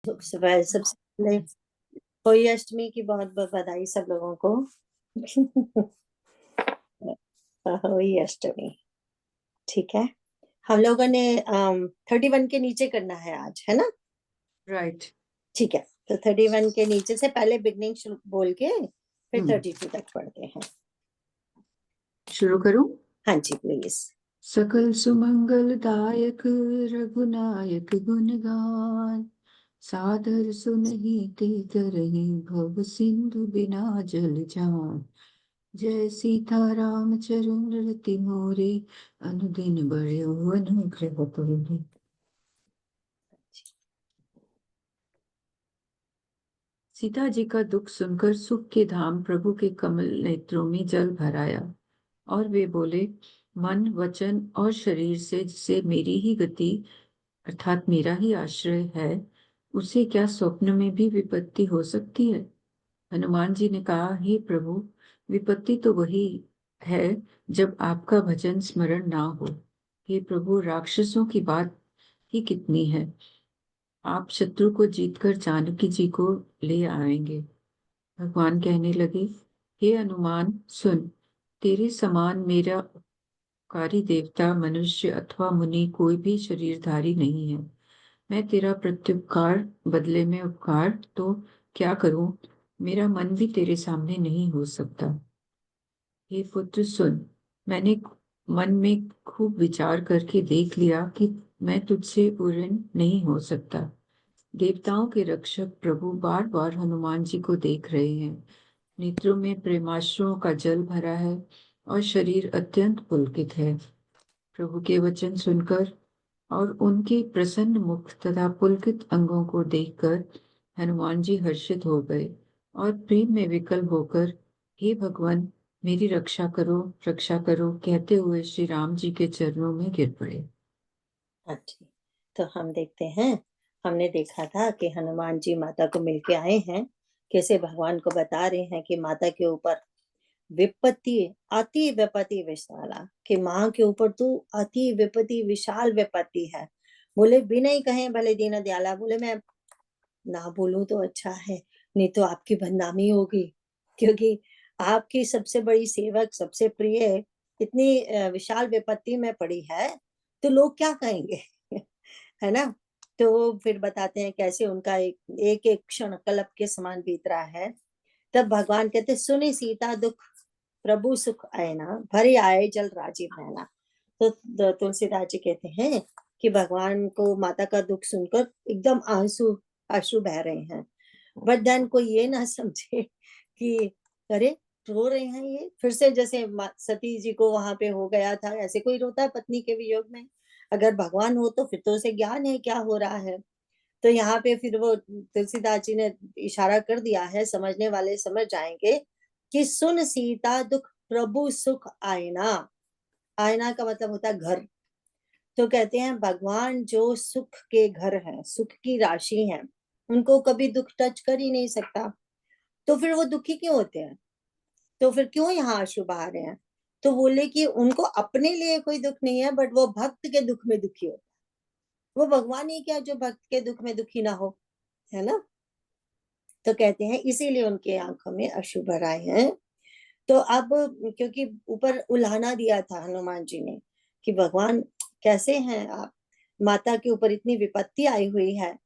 सुबह सबसे पहले होली अष्टमी की बहुत बहुत बधाई सब लोगों को। होली अष्टमी। ठीक है, हम लोगों ने 31 के नीचे करना है आज, है ना? राइट। ठीक है, तो 31 के नीचे से पहले बिगनिंग बोल के फिर 32 तक पढ़ते हैं। शुरू करूं? हाँ जी, प्लीज। सकल सुमंगल दायक रघुनायक गुण गान, सादर सुनहि ते तरहि भव सिंधु बिना जल जान। जय सीता राम चरण रति मोरे, अनुदिन बड़्यो अनुग्रह तोरे। सीता जी का दुख सुनकर सुख के धाम प्रभु के कमल नेत्रों में जल भर आया और वे बोले, मन वचन और शरीर से जिसे मेरी ही गति अर्थात मेरा ही आश्रय है, उसे क्या स्वप्न में भी विपत्ति हो सकती है? हनुमान जी ने कहा, हे प्रभु, विपत्ति तो वही है जब आपका भजन स्मरण ना हो। हे प्रभु, राक्षसों की बात ही कितनी है, आप शत्रु को जीतकर जानकी जी को ले आएंगे। भगवान कहने लगे, हे हनुमान सुन, तेरे समान मेरा कारी देवता मनुष्य अथवा मुनि कोई भी शरीरधारी नहीं है। मैं तेरा प्रत्युपकार बदले में उपकार तो क्या करूं, मेरा मन भी तेरे सामने नहीं हो सकता। हे पुत्र सुन, मैंने मन में खूब विचार करके देख लिया कि मैं तुझसे पूर्ण नहीं हो सकता। देवताओं के रक्षक प्रभु बार बार हनुमान जी को देख रहे हैं। नेत्रों में प्रेमाश्रुओं का जल भरा है और शरीर अत्यंत पुलकित है। प्रभु के वचन सुनकर और उनके प्रसन्न मुख तथा पुलकित अंगों को देखकर हनुमान जी हर्षित हो गए और प्रेम में विकल होकर, हे भगवान, मेरी रक्षा करो कहते हुए श्री राम जी के चरणों में गिर पड़े। अच्छा, तो हम देखते हैं। हमने देखा था कि हनुमान जी माता को मिलके आए हैं, कैसे भगवान को बता रहे हैं कि माता के ऊपर विपत्ति, अति विपत्ति विशाला, कि माँ के ऊपर तो अति विपत्ति विशाल विपत्ति है। बोले बिना ही कहे भले दीन दयाला, बोले मैं ना बोलूं तो अच्छा है, नहीं तो आपकी बदनामी होगी, क्योंकि आपकी सबसे बड़ी सेवक सबसे प्रिय इतनी विशाल विपत्ति में पड़ी है, तो लोग क्या कहेंगे? है ना? तो फिर बताते हैं कैसे उनका एक एक एक क्षण कल्प के समान बीत रहा है। तब भगवान कहते, सुनी सीता दुख प्रभु सुख आए ना, भरी आए जल राजीव नैना। तो तुलसीदास जी कहते हैं कि भगवान को माता का दुख सुनकर एकदम आंसू अश्रु बह रहे हैं। बट देन कोई ये ना समझे कि अरे रो रहे हैं ये फिर से, जैसे सती जी को वहां पे हो गया था, ऐसे कोई रोता है पत्नी के वियोग में? अगर भगवान हो तो फिर तो उसे ज्ञान है क्या हो रहा है। तो यहाँ पे फिर वो तुलसीदास जी ने इशारा कर दिया है, समझने वाले समझ जाएंगे कि सुन सीता दुख प्रभु सुख आयना। आयना का मतलब होता है घर। तो कहते हैं भगवान जो सुख के घर है, सुख की राशि है, उनको कभी दुख टच कर ही नहीं सकता। तो फिर वो दुखी क्यों होते हैं? तो फिर क्यों यहाँ अश्रु बहा रहे हैं? तो बोले कि उनको अपने लिए कोई दुख नहीं है, बट वो भक्त के दुख में दुखी होता है। वो भगवान ही क्या जो भक्त के दुख में दुखी ना हो, है ना? तो कहते हैं इसीलिए उनके आंखों में अश्रु भर आए हैं। तो अब क्योंकि ऊपर उल्हाना दिया था हनुमान जी ने कि भगवान कैसे हैं आप, माता के ऊपर इतनी विपत्ति आई हुई है।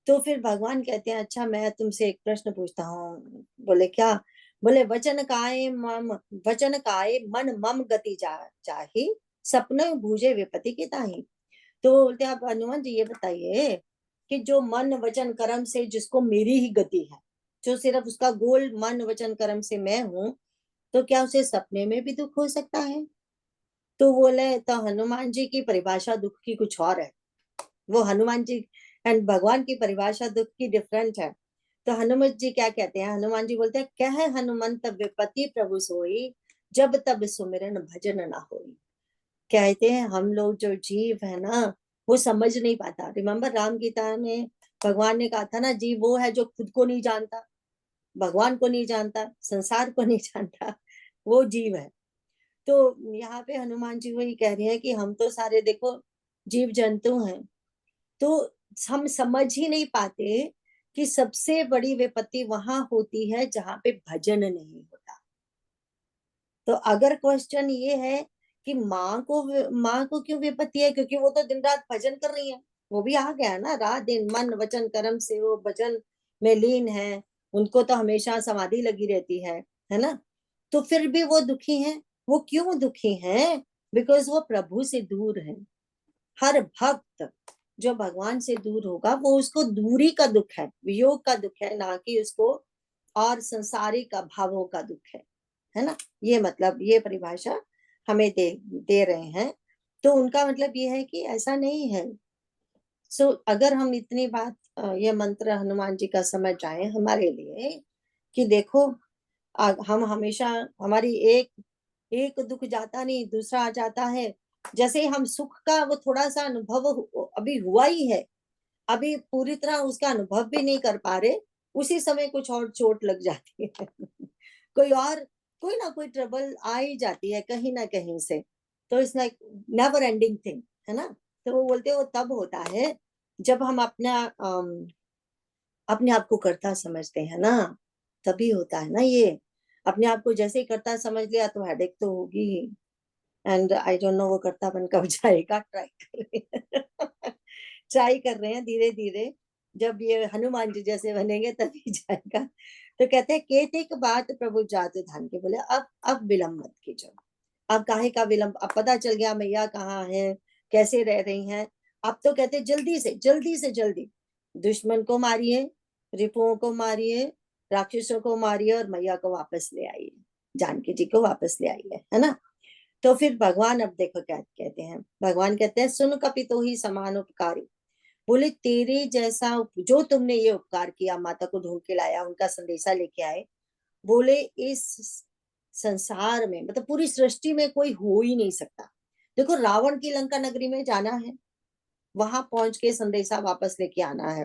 तो फिर भगवान कहते हैं, अच्छा मैं तुमसे एक प्रश्न पूछता हूँ। बोले क्या? बोले वचन काय मन मम गति जाहि, सपने भूजे विपत्ति की ताही। तो बोलते हैं, आप हनुमान जी ये बताइए कि जो मन वचन कर्म से जिसको मेरी ही गति है, जो सिर्फ उसका गोल मन वचन कर्म से मैं हूँ, तो क्या उसे सपने में भी दुख हो सकता है? तो बोले, तो हनुमान जी की परिभाषा दुख की कुछ और है। वो हनुमान जी एंड भगवान की परिभाषा दुख की डिफरेंट है। तो हनुमान जी क्या कहते हैं? हनुमान जी बोलते हैं, कह हनुमंत विपत्ति प्रभु सोई, जब तब सुमिरन भजन ना होई। कहते हैं हम लोग जो जीव है ना, वो समझ नहीं पाता। रिमेम्बर राम गीता में भगवान ने कहा था ना, जीव वो है जो खुद को नहीं जानता, भगवान को नहीं जानता, संसार को नहीं जानता, वो जीव है। तो यहाँ पे हनुमान जी वही कह रहे हैं कि हम तो सारे देखो जीव जंतु हैं, तो हम समझ ही नहीं पाते कि सबसे बड़ी विपत्ति वहां होती है जहां पे भजन नहीं होता। तो अगर क्वेश्चन ये है कि माँ को क्यों विपत्ति है, क्योंकि वो तो दिन रात भजन कर रही है। वो भी आ गया ना, रात दिन मन वचन कर्म से वो भजन में लीन है, उनको तो हमेशा समाधि लगी रहती है ना। तो फिर भी वो दुखी है। वो क्यों दुखी है? बिकॉज वो प्रभु से दूर है। हर भक्त जो भगवान से दूर होगा वो उसको दूरी का दुख है, वियोग का दुख है, ना कि उसको और संसारिक भावों का दुख है ना। ये मतलब ये परिभाषा हमें दे दे रहे हैं। तो उनका मतलब ये है कि ऐसा नहीं है। सो अगर हम इतनी बात ये मंत्र हनुमान जी का समझ जाए हमारे लिए कि देखो, हम हमेशा हमारी एक एक दुख जाता नहीं दूसरा आ जाता है। जैसे हम सुख का वो थोड़ा सा अनुभव अभी हुआ ही है, अभी पूरी तरह उसका अनुभव भी नहीं कर पा रहे, उसी समय कुछ और चोट लग जाती है कोई और कोई ना कोई ट्रबल आ ही जाती है कहीं ना कहीं से। तो it's like never ending thing, है ना। तो वो बोलते हैं वो तब होता है जब हम अपने आप को कर्ता समझते हैं ना, तभी होता है ना ये। अपने आप को जैसे ही कर्ता समझ लिया तो हेडेक तो होगी ही। एंड आई डोंट नो वो कर्तापन कब जाएगा, ट्राई कर रहे हैं ट्राई कर रहे हैं धीरे धीरे। जब ये हनुमान जी जैसे बनेंगे तभी जाएगा। तो कहते हैं केतिक बात प्रभु जात धान के, बोले अब विलंब मत कीजिए। अब काहे का विलंब, अब पता चल गया मैया कहाँ है, कैसे रह रही हैं। अब तो कहते हैं जल्दी से जल्दी से जल्दी दुश्मन को मारिए, रिपुओं को मारिए, राक्षसों को मारिए और मैया को वापस ले आइए, जानकी जी को वापस ले आइए, है ना। तो फिर भगवान अब देखो क्या कहते हैं। भगवान कहते हैं सुन कपितो ही समान उपकारी, बोले तेरे जैसा जो तुमने ये उपकार किया, माता को ढूंढ के लाया, उनका संदेशा लेके आए, बोले इस संसार में मतलब पूरी सृष्टि में कोई हो ही नहीं सकता। देखो रावण की लंका नगरी में जाना है, वहां पहुंच के संदेशा वापस लेके आना है,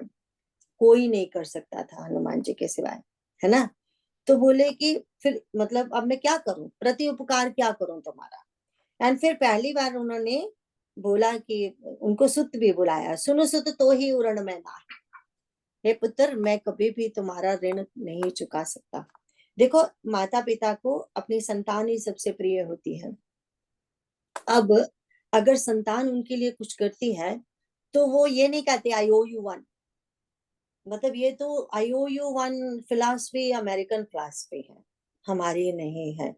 कोई नहीं कर सकता था हनुमान जी के सिवाय, है ना। तो बोले कि फिर मतलब अब मैं क्या करूं, प्रति उपकार क्या करूं तुम्हारा। एंड फिर पहली बार उन्होंने बोला कि उनको सुत भी बुलाया, सुनो सुत तो ही उरण में ना, हे पुत्र मैं कभी भी तुम्हारा ऋण नहीं चुका सकता। देखो माता पिता को अपनी संतान ही सबसे प्रिय होती है। अब अगर संतान उनके लिए कुछ करती है तो वो ये नहीं कहते आई ओ यू वन। मतलब ये तो I owe you one philosophy American philosophy है, हमारी नहीं है।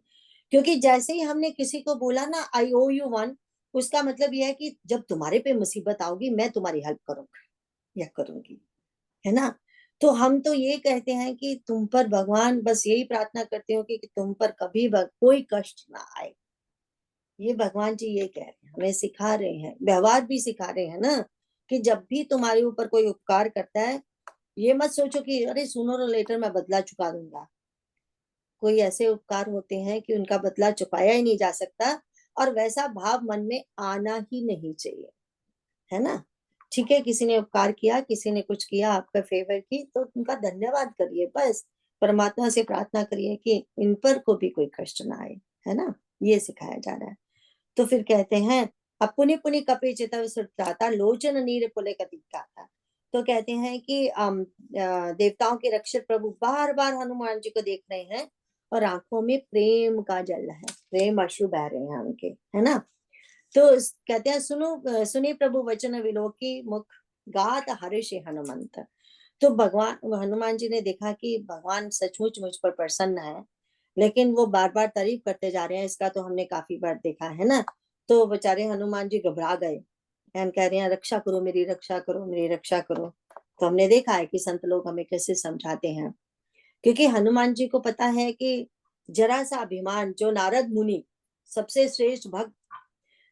क्योंकि जैसे ही हमने किसी को बोला ना आई ओ यू वन, उसका मतलब यह है कि जब तुम्हारे पे मुसीबत आओगी मैं तुम्हारी हेल्प करूंगा या करूंगी, है ना। तो हम तो ये कहते हैं कि तुम पर भगवान, बस यही प्रार्थना करते हो कि तुम पर कभी कोई कष्ट ना आए। ये भगवान जी ये कह रहे हैं, हमें सिखा रहे हैं, व्यवहार भी सिखा रहे हैं ना, कि जब भी तुम्हारे ऊपर कोई उपकार करता है, ये मत सोचो कि अरे सूनर और लेटर मैं बदला चुका दूंगा। कोई ऐसे उपकार होते हैं कि उनका बदला चुकाया ही नहीं जा सकता, और वैसा भाव मन में आना ही नहीं चाहिए, है ना। ठीक है, किसी ने उपकार किया, किसी ने कुछ किया, आपका फेवर की, तो उनका धन्यवाद करिए, बस परमात्मा से प्रार्थना करिए कि इन पर को भी कोई कष्ट ना आए, है ना। ये सिखाया जा रहा है। तो फिर कहते हैं अब पुनि पुनि कपि चितव सुत्राता लोचन नीर पुले कतिकाता। तो कहते हैं कि देवताओं के रक्षक प्रभु बार बार हनुमान जी को देख रहे हैं और आंखों में प्रेम का जल है, प्रेम अश्रु बह रहे हैं उनके, है ना। तो कहते हैं सुनो सुने प्रभु वचन विलोकी मुख गात हर्षि हनुमंत। तो भगवान हनुमान जी ने देखा कि भगवान सचमुच मुझ पर प्रसन्न है, लेकिन वो बार बार तारीफ करते जा रहे हैं, इसका तो हमने काफी बार देखा है ना। तो बेचारे हनुमान जी घबरा गए एंड कह रहे हैं रक्षा करो मेरी, रक्षा करो मेरी, रक्षा करो। तो हमने देखा है कि संत लोग हमें कैसे समझाते हैं, क्योंकि हनुमान जी को पता है कि जरा सा अभिमान, जो नारद मुनि सबसे श्रेष्ठ भक्त,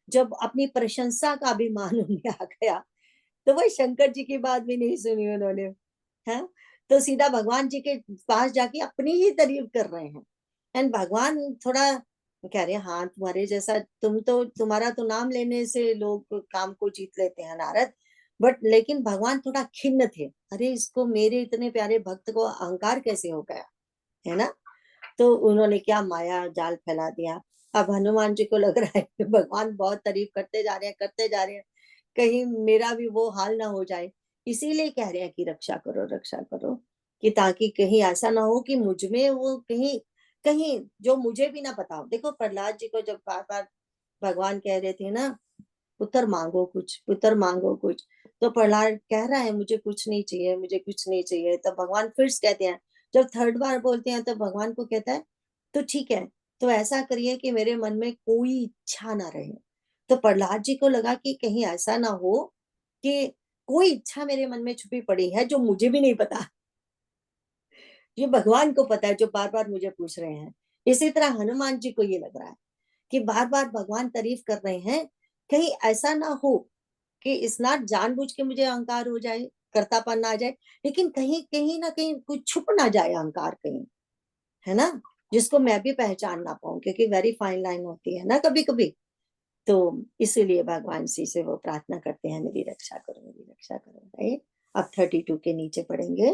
जब अपनी प्रशंसा का अभिमान उनमें आ गया, तो वह शंकर जी की बात भी नहीं सुनी उन्होंने, है। तो सीधा भगवान जी के पास जाके अपनी ही तारीफ कर रहे हैं। एंड भगवान थोड़ा कह रहे हैं हाँ तुम्हारे जैसा, तुम्हारा तो नाम लेने से लोग काम को जीत लेते हैं नारद। बट लेकिन भगवान थोड़ा खिन्न थे, अरे इसको मेरे इतने प्यारे भक्त को अहंकार कैसे हो गया, है ना। तो उन्होंने क्या माया जाल फैला दिया। अब हनुमान जी को लग रहा है कि भगवान बहुत तारीफ करते जा रहे हैं, करते जा रहे हैं, कहीं मेरा भी वो हाल ना हो जाए। इसीलिए कह रहे हैं कि रक्षा करो, कि ताकि कहीं ऐसा ना हो कि मुझ में वो कहीं कहीं जो मुझे भी ना पता हो। देखो प्रहलाद जी को जब बार-बार भगवान कह रहे थे ना, पुत्र मांगो कुछ, तो प्रहलाद कह रहा है मुझे कुछ नहीं चाहिए, मुझे कुछ नहीं चाहिए। तब भगवान फिर से कहते हैं, जब थर्ड बार बोलते हैं तो भगवान को कहता है तो ठीक है, तो ऐसा करिए कि मेरे मन में कोई इच्छा ना रहे। तो प्रहलाद जी को लगा कि कहीं ऐसा ना हो कि कोई इच्छा मेरे मन में छुपी पड़ी है जो मुझे भी नहीं पता, ये भगवान को पता है जो बार बार मुझे पूछ रहे हैं। इसी तरह हनुमान जी को ये लग रहा है कि बार बार भगवान तारीफ कर रहे हैं, कहीं ऐसा ना हो कि स्नात जानबूझ के मुझे अहंकार हो जाए, कर्तापन आ जाए, लेकिन कहीं कहीं ना कहीं कुछ छुप ना जाए अहंकार कहीं, है ना, जिसको मैं भी पहचान ना पाऊं, क्योंकि वेरी फाइन लाइन होती है ना कभी कभी। तो इसीलिए भगवान से वो प्रार्थना करते हैं, मेरी रक्षा करो, मेरी रक्षा करो। राइट। अब 32 के नीचे पढ़ेंगे।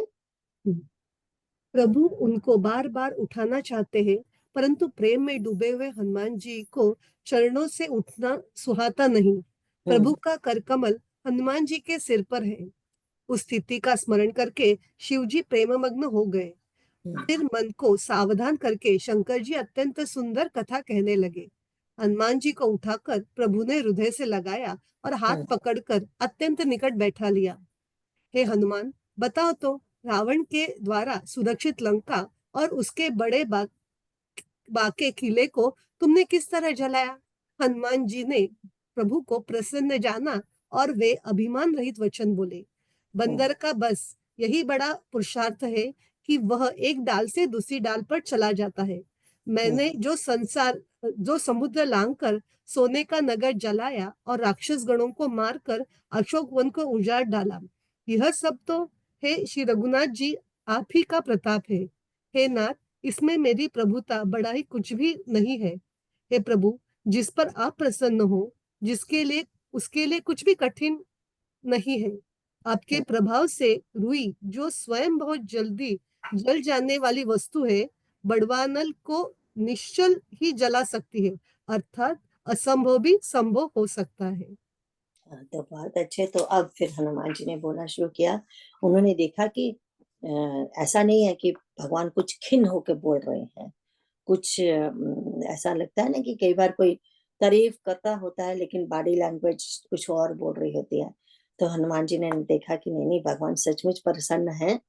प्रभु उनको बार बार उठाना चाहते हैं, परंतु प्रेम में डूबे हुए हनुमान जी को चरणों से उठना सुहाता नहीं। प्रभु का कर कमल हनुमान जी के सिर पर है। उस स्थिति का स्मरण करके शिव जी प्रेममग्न हो गए। फिर मन को सावधान करके शंकर जी अत्यंत सुंदर कथा कहने लगे। हनुमान जी को उठाकर प्रभु ने हृदय से लगाया और हाथ पकड़कर अत्यंत निकट बैठा लिया। हे हनुमान, बताओ तो, रावण के द्वारा सुरक्षित लंका और उसके बड़े बाके किले को तुमने किस तरह जलाया? हनुमान जी ने प्रभु को प्रसन्न जाना और वे अभिमान रहित वचन बोले, बंदर का बस यही बड़ा पुरुषार्थ है कि वह एक डाल से दूसरी डाल पर चला जाता है। मैंने जो समुद्र लांघकर सोने का नगर जलाया और राक्षस गणों को मारकर अशोक वन को उजाड़ डाला, यह सब तो हे श्री रघुनाथ जी आप ही का प्रताप है। हे नाथ, इसमें मेरी प्रभुता बढ़ाई कुछ भी नहीं है। हे प्रभु, जिस पर आप प्रसन्न हो, जिसके लिए उसके लिए कुछ भी कठिन नहीं है। आपके प्रभाव से रुई, जो स्वयं बहुत जल्दी जल जाने वाली वस्तु है, बड़वानल को निश्चल ही जला सकती है, अर्थात असंभव भी संभव हो सकता है। तो बहुत अच्छे। तो अब फिर हनुमान जी ने बोलना शुरू किया। उन्होंने देखा कि ऐसा नहीं है कि भगवान कुछ खिन्न होकर बोल रहे हैं, कुछ ऐसा लगता है ना कि कई बार कोई तारीफ करता होता है लेकिन बॉडी लैंग्वेज कुछ और बोल रही होती है। तो हनुमान जी ने देखा कि नहीं नहीं, भगवान सचमुच प्रसन्न है।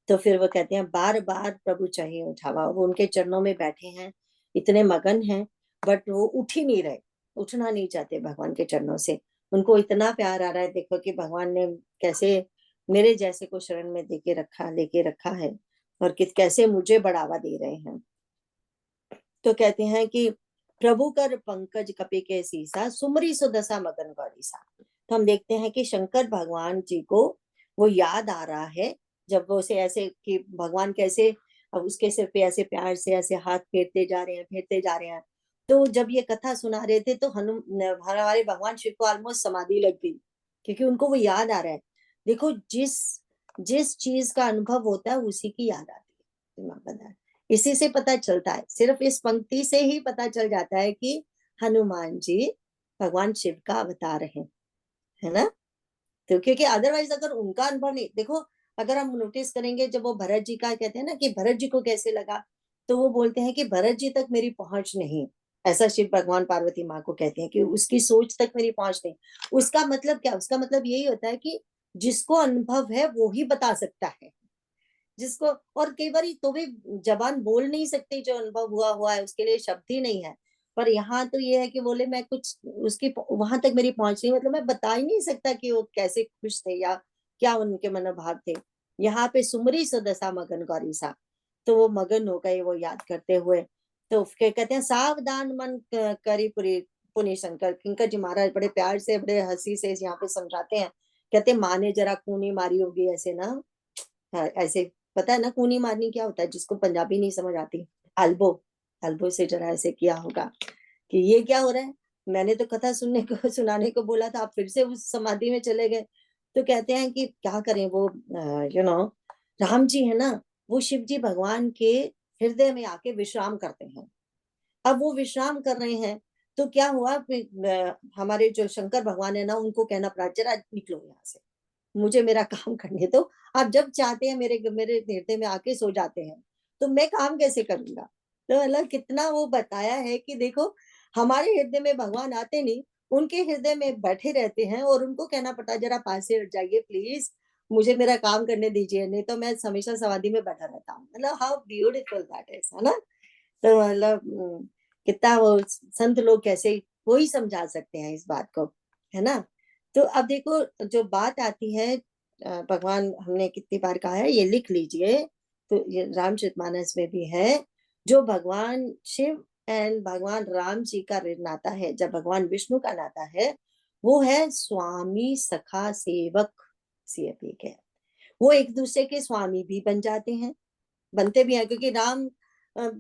तो फिर वो कहते हैं बार बार प्रभु चाहिए उठावा, वो उनके चरणों में बैठे हैं, इतने मगन हैं, बट वो उठ ही नहीं रहे, उठना नहीं चाहते भगवान के चरणों से। उनको इतना प्यार आ रहा है, देखो कि भगवान ने कैसे मेरे जैसे को शरण में लेके रखा है, और कैसे मुझे बढ़ावा दे रहे हैं। तो कहते हैं कि प्रभु कर पंकज कपि के सीसा, सुमरी सुदशा मगन गौरी सा। तो हम देखते हैं कि शंकर भगवान जी को वो याद आ रहा है, जब वो उसे ऐसे कि भगवान कैसे अब उसके सिर पे ऐसे प्यार से ऐसे हाथ फेरते जा रहे हैं। तो जब ये कथा सुना रहे थे तो हमारे भगवान शिव को ऑलमोस्ट समाधि लग गई, क्योंकि उनको वो याद आ रहा है। देखो जिस जिस चीज का अनुभव होता है उसी की याद आती है, दिमाग बता है। इसी से पता चलता है, सिर्फ इस पंक्ति से ही पता चल जाता है कि हनुमान जी भगवान शिव का अवतार है ना। तो क्योंकि अदरवाइज अगर उनका अनुभव नहीं, देखो अगर हम नोटिस करेंगे जब वो भरत जी का कहते हैं ना कि भरत जी को कैसे लगा, तो वो बोलते हैं कि भरत जी तक मेरी पहुंच नहीं, ऐसा शिव भगवान पार्वती माँ को कहते हैं कि उसकी सोच तक मेरी पहुंच नहीं। उसका मतलब क्या, उसका मतलब यही होता है कि जिसको अनुभव है वो ही बता सकता है, जिसको, और कई बार तो भी जबान बोल नहीं सकती, जो अनुभव हुआ है उसके लिए शब्द ही नहीं है। पर यहाँ तो ये है कि बोले मैं कुछ उसकी वहां तक मेरी पहुंच नहीं, मतलब मैं बता ही नहीं सकता कि वो कैसे खुश थे या क्या उनके मनोभाव थे। यहाँ पे सुमरी सदसा मगन गौरी सा, तो वो मगन हो गए वो याद करते हुए। तो कहते हैं सावधान मन करी पुरी पुनि शंकर। किंकर जी महाराज बड़े प्यार से बड़े हंसी से यहाँ पे समझाते हैं, कहते माँ ने जरा कूनी मारी होगी ऐसे ना। हाँ, ऐसे पता है ना कूनी मारनी क्या होता है, जिसको पंजाबी नहीं समझ आती, एल्बो, एल्बो से जरा ऐसे किया होगा कि ये क्या हो रहा है। मैंने तो कथा सुनने को सुनाने को बोला था, आप फिर से उस समाधि में चले गए। तो कहते हैं कि क्या करें, वो राम जी है ना, वो शिव जी भगवान के हृदय में आके विश्राम करते हैं। अब वो विश्राम कर रहे हैं, तो क्या हुआ, हमारे जो शंकर भगवान है ना, उनको कहना पड़ा जरा निकलो यहाँ से, मुझे मेरा काम करने दो। आप जब चाहते हैं मेरे मेरे हृदय में आके सो जाते हैं, तो मैं काम कैसे करूंगा? तो मतलब कितना वो बताया है कि देखो, हमारे हृदय में भगवान आते नहीं, उनके हृदय में बैठे रहते हैं और उनको कहना पड़ता है जरा पास से हट जाइए प्लीज, मुझे मेरा काम करने दीजिए, नहीं तो मैं हमेशा समाधि में बैठा रहता हूँ। मतलब हाउ ब्यूटीफुल दैट इज, है ना? तो मतलब कितना वो संत लोग कैसे वो ही समझा सकते हैं इस बात को, है ना? तो अब देखो, जो बात आती है, भगवान हमने कितनी बार कहा है, ये लिख लीजिए, तो ये रामचरितमानस में भी है, जो भगवान शिव एंड भगवान राम जी का नाता है, जब भगवान विष्णु का नाता है, वो है स्वामी सखा सेवक सीएपी के। वो एक दूसरे के स्वामी भी बन जाते हैं, बनते भी हैं, क्योंकि राम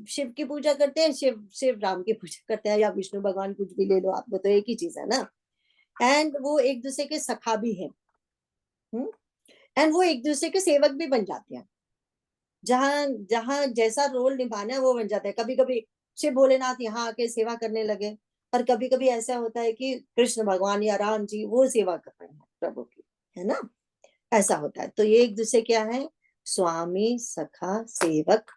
शिव की पूजा करते हैं, शिव शिव राम की पूजा करते हैं, या विष्णु भगवान, कुछ भी ले लो आपको, तो एक ही चीज है ना। एंड वो एक दूसरे के सखा भी हैं, एंड वो एक दूसरे के सेवक भी बन जाते हैं। जहां जहां जैसा रोल निभाना है वो बन जाता है। कभी कभी शिव भोलेनाथ यहाँ आके सेवा करने लगे, और कभी कभी ऐसा होता है कि कृष्ण भगवान या राम जी वो सेवा कर रहे हैं प्रभु की, है ना? ऐसा होता है। तो ये एक दूसरे क्या है? स्वामी सखा सेवक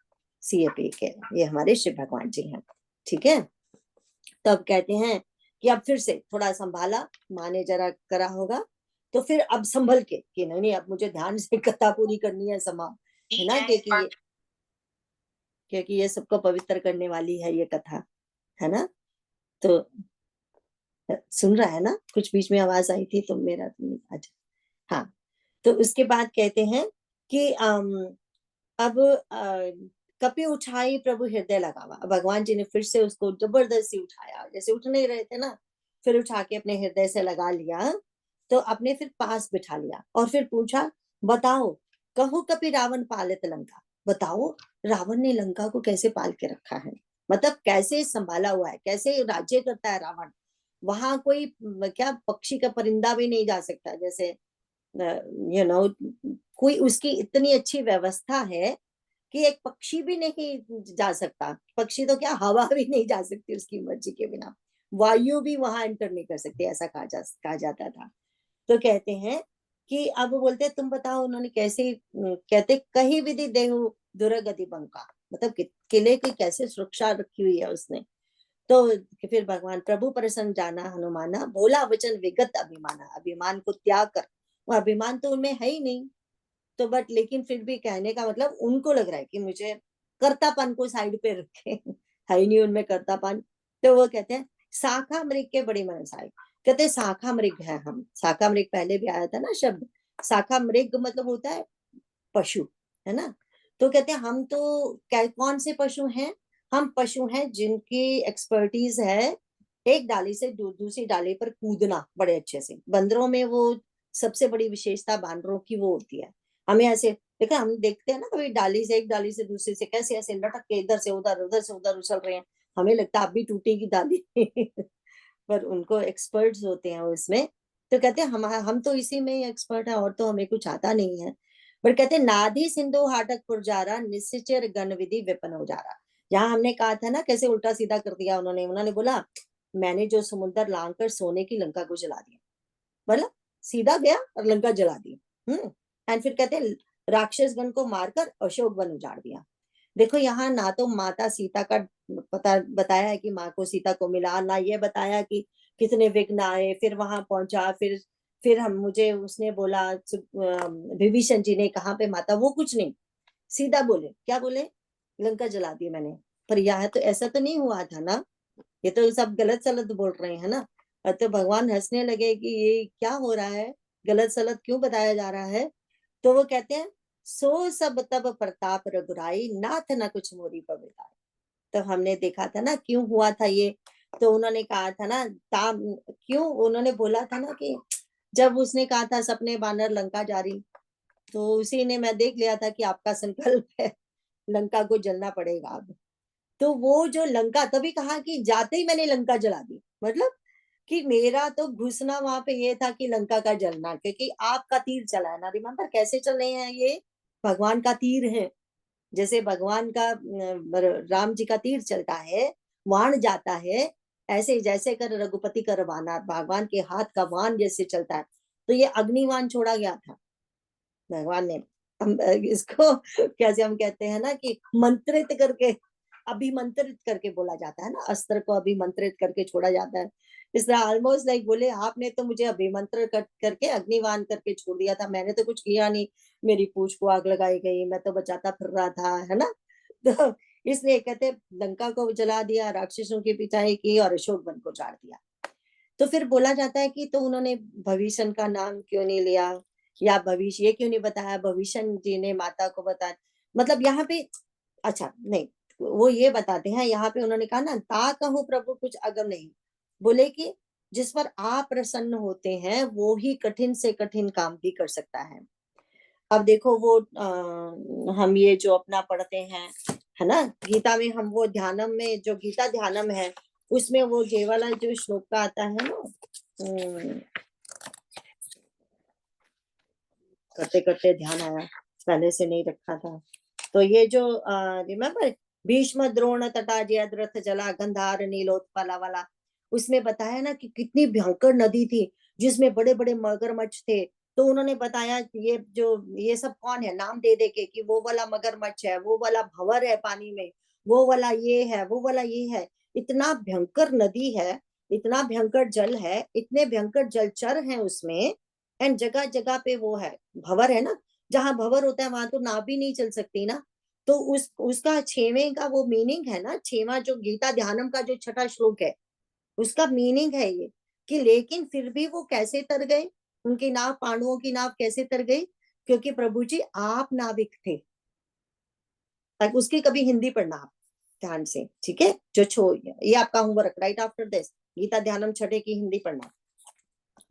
सीएपी के, ये हमारे शिव भगवान जी हैं। ठीक है, तब कहते हैं कि अब फिर से थोड़ा संभाला, माँ ने जरा करा होगा, तो फिर अब संभल के कि नहीं नहीं, अब मुझे ध्यान से कथा पूरी करनी है, समा, है ना? क्योंकि ये सबको पवित्र करने वाली है ये कथा, है ना? तो सुन रहा है ना? कुछ बीच में आवाज आई थी तो मेरा अच्छा, हाँ। तो उसके बाद कहते हैं कि अब कपि उठाई प्रभु हृदय लगावा। अब भगवान जी ने फिर से उसको जबरदस्ती उठाया, जैसे उठ नहीं रहे थे ना, फिर उठा के अपने हृदय से लगा लिया, तो अपने फिर पास बिठा लिया, और फिर पूछा, बताओ, कहो कपि रावण पालित लंका। बताओ, रावण ने लंका को कैसे पाल के रखा है, मतलब कैसे संभाला हुआ है, कैसे राज्य करता है रावण। वहां कोई क्या पक्षी का परिंदा भी नहीं जा सकता, जैसे यू नो, कोई उसकी इतनी अच्छी व्यवस्था है कि एक पक्षी भी नहीं जा सकता। पक्षी तो क्या, हवा भी नहीं जा सकती उसकी मर्जी के बिना, वायु भी वहां एंटर नहीं कर सकती, ऐसा कहा जाता था। तो कहते हैं कि अब बोलते हैं, तुम बताओ उन्होंने कैसे, कहते कही विधि देहु दुर्गति बंका, मतलब किले की कैसे सुरक्षा रखी हुई है उसने। तो फिर भगवान प्रभु प्रसन्न जाना हनुमाना, बोला वचन विगत अभिमाना। अभिमान को त्याग कर, वो अभिमान तो उनमें है ही नहीं, तो बट लेकिन फिर भी कहने का मतलब उनको लग रहा है कि मुझे कर्तापन को साइड पे रखे, है ही नहीं उनमें कर्तापन। तो वो कहते हैं शाखा मृग के बड़ी मनसाई, कहते हैं शाखा मृग है हम। शाखा मृग पहले भी आया था ना शब्द, शाखा मृग मतलब होता है पशु, है ना? तो कहते हैं हम तो कौन से पशु हैं? हम पशु हैं जिनकी एक्सपर्टीज है एक डाली से दूसरी डाली पर कूदना बड़े अच्छे से। बंदरों में वो सबसे बड़ी विशेषता बानरों की वो होती है। हमें ऐसे देखा, हम देखते हैं ना कभी डाली से एक डाली से दूसरी से कैसे ऐसे लटक के इधर से उधर उछल रहे हैं, हमें लगता है अब भी टूटेगी डाली पर उनको एक्सपर्ट्स होते हैं उसमें। तो कहते हैं हम तो इसी में एक्सपर्ट है, और तो हमें कुछ आता नहीं है। पर कहते नाधि सिंधु हाटक पुरजारा, निश्चर गण विधि विपन हो जा रहा। जहां हमने कहा था ना कैसे उल्टा सीधा कर दिया उन्होंने, उन्होंने बोला मैंने जो समुद्र लांग कर सोने की लंका को जला दिया, मतलब सीधा गया और लंका जला दी। एंड फिर कहते हैं राक्षस गण को मारकर अशोक वन उजाड़ दिया। देखो यहाँ ना तो माता सीता का पता बताया है कि माँ को सीता को मिला, ना ये बताया कि कितने विघ्न आए, फिर वहां पहुंचा, फिर हम मुझे उसने बोला विभीषण जी ने कहाँ पे माता, वो कुछ नहीं, सीधा बोले, क्या बोले? लंका जला दी मैंने। पर यह तो ऐसा तो नहीं हुआ था ना, ये तो सब गलत सलत बोल रहे हैं ना। तो भगवान हंसने लगे कि ये क्या हो रहा है, गलत सलत क्यों बताया जा रहा है? तो वो कहते हैं सो सब तब प्रताप रघुराई, नाथ न कुछ मोरी पविताई। तो हमने देखा था ना क्यों हुआ था ये। तो उन्होंने कहा था ना ताम, क्यों उन्होंने बोला था ना कि जब उसने कहा था सपने बानर लंका जारी, तो उसी ने मैं देख लिया था कि आपका संकल्प है लंका को जलना पड़ेगा अब। तो वो जो लंका, तभी कहा कि जाते ही मैंने लंका जला दी, मतलब कि मेरा तो घुसना वहां पे ये था कि लंका का जलना, क्योंकि आपका तीर चला है ना। रिमेम्बर कैसे चल रहे हैं ये? भगवान का तीर है, जैसे भगवान का राम जी का तीर चलता है, वाण जाता है, ऐसे जैसे कर रघुपति कर वाना, भगवान के हाथ का वाण जैसे चलता है, तो ये अग्निवान छोड़ा गया था। भगवान ने इसको कैसे हम कहते हैं ना कि मंत्रित करके, अभिमंत्रित करके बोला जाता है ना, अस्त्र को अभिमंत्रित करके छोड़ा जाता है। इस तरह ऑलमोस्ट लाइक बोले आपने तो मुझे अभिमंत्रित करके अग्निवान करके छोड़ दिया था, मैंने तो कुछ किया नहीं, मेरी पूंछ को आग लगाई गई, मैं तो बचाता फिर रहा था, है ना। तो इसलिए कहते लंका को जला दिया, राक्षसों की पिटाई की और अशोक वन को जाड़ दिया। तो फिर बोला जाता है कि तो उन्होंने भविष्य का नाम क्यों नहीं लिया, या भविष्य ये क्यों नहीं बताया, भविष्य जी ने माता को बताया, मतलब यहाँ पे अच्छा नहीं, वो ये बताते हैं यहाँ पे, उन्होंने कहा ना ता कहूँ प्रभु कुछ अगम नहीं, बोले कि जिस पर आप प्रसन्न होते हैं वो ही कठिन से कठिन काम भी कर सकता है। अब देखो वो हम ये जो अपना पढ़ते हैं, है ना, गीता में हम वो ध्यानम में, जो गीता ध्यानम है उसमें वो ये वाला जो श्लोक का आता है ना, करते करते ध्यान आया, पहले से नहीं रखा था। तो ये जो रिमेम्बर भीष्म द्रोण तटा जयद्रथ जला गंधार नीलोत्पला वाला, उसमें बताया ना कि कितनी भयंकर नदी थी जिसमें बड़े बड़े मगरमच्छ थे। तो उन्होंने बताया कि ये जो ये सब कौन है, नाम दे दे के कि वो वाला मगरमच्छ है, वो वाला भंवर है पानी में, वो वाला ये है, वो वाला ये है। इतना भयंकर नदी है, इतना भयंकर जल है, इतने भयंकर जलचर हैं उसमें, एंड जगह जगह पे वो है, भंवर है ना, जहां भंवर होता है वहां तो नाव भी नहीं चल सकती ना। तो उसका छेवें का वो मीनिंग है ना, छेवा जो गीता ध्यानम का जो छठा श्लोक है उसका मीनिंग है ये, कि लेकिन फिर भी वो कैसे तर गए, उनकी नाव, पांडवों की नाव कैसे तर गई, क्योंकि प्रभु जी आप नाविक थे। ताकि उसकी कभी हिंदी पढ़ना आप ध्यान से, ठीक है, जो छो ये आपका homework right after this, Gita Dhyanam छठे की हिंदी पढ़ना,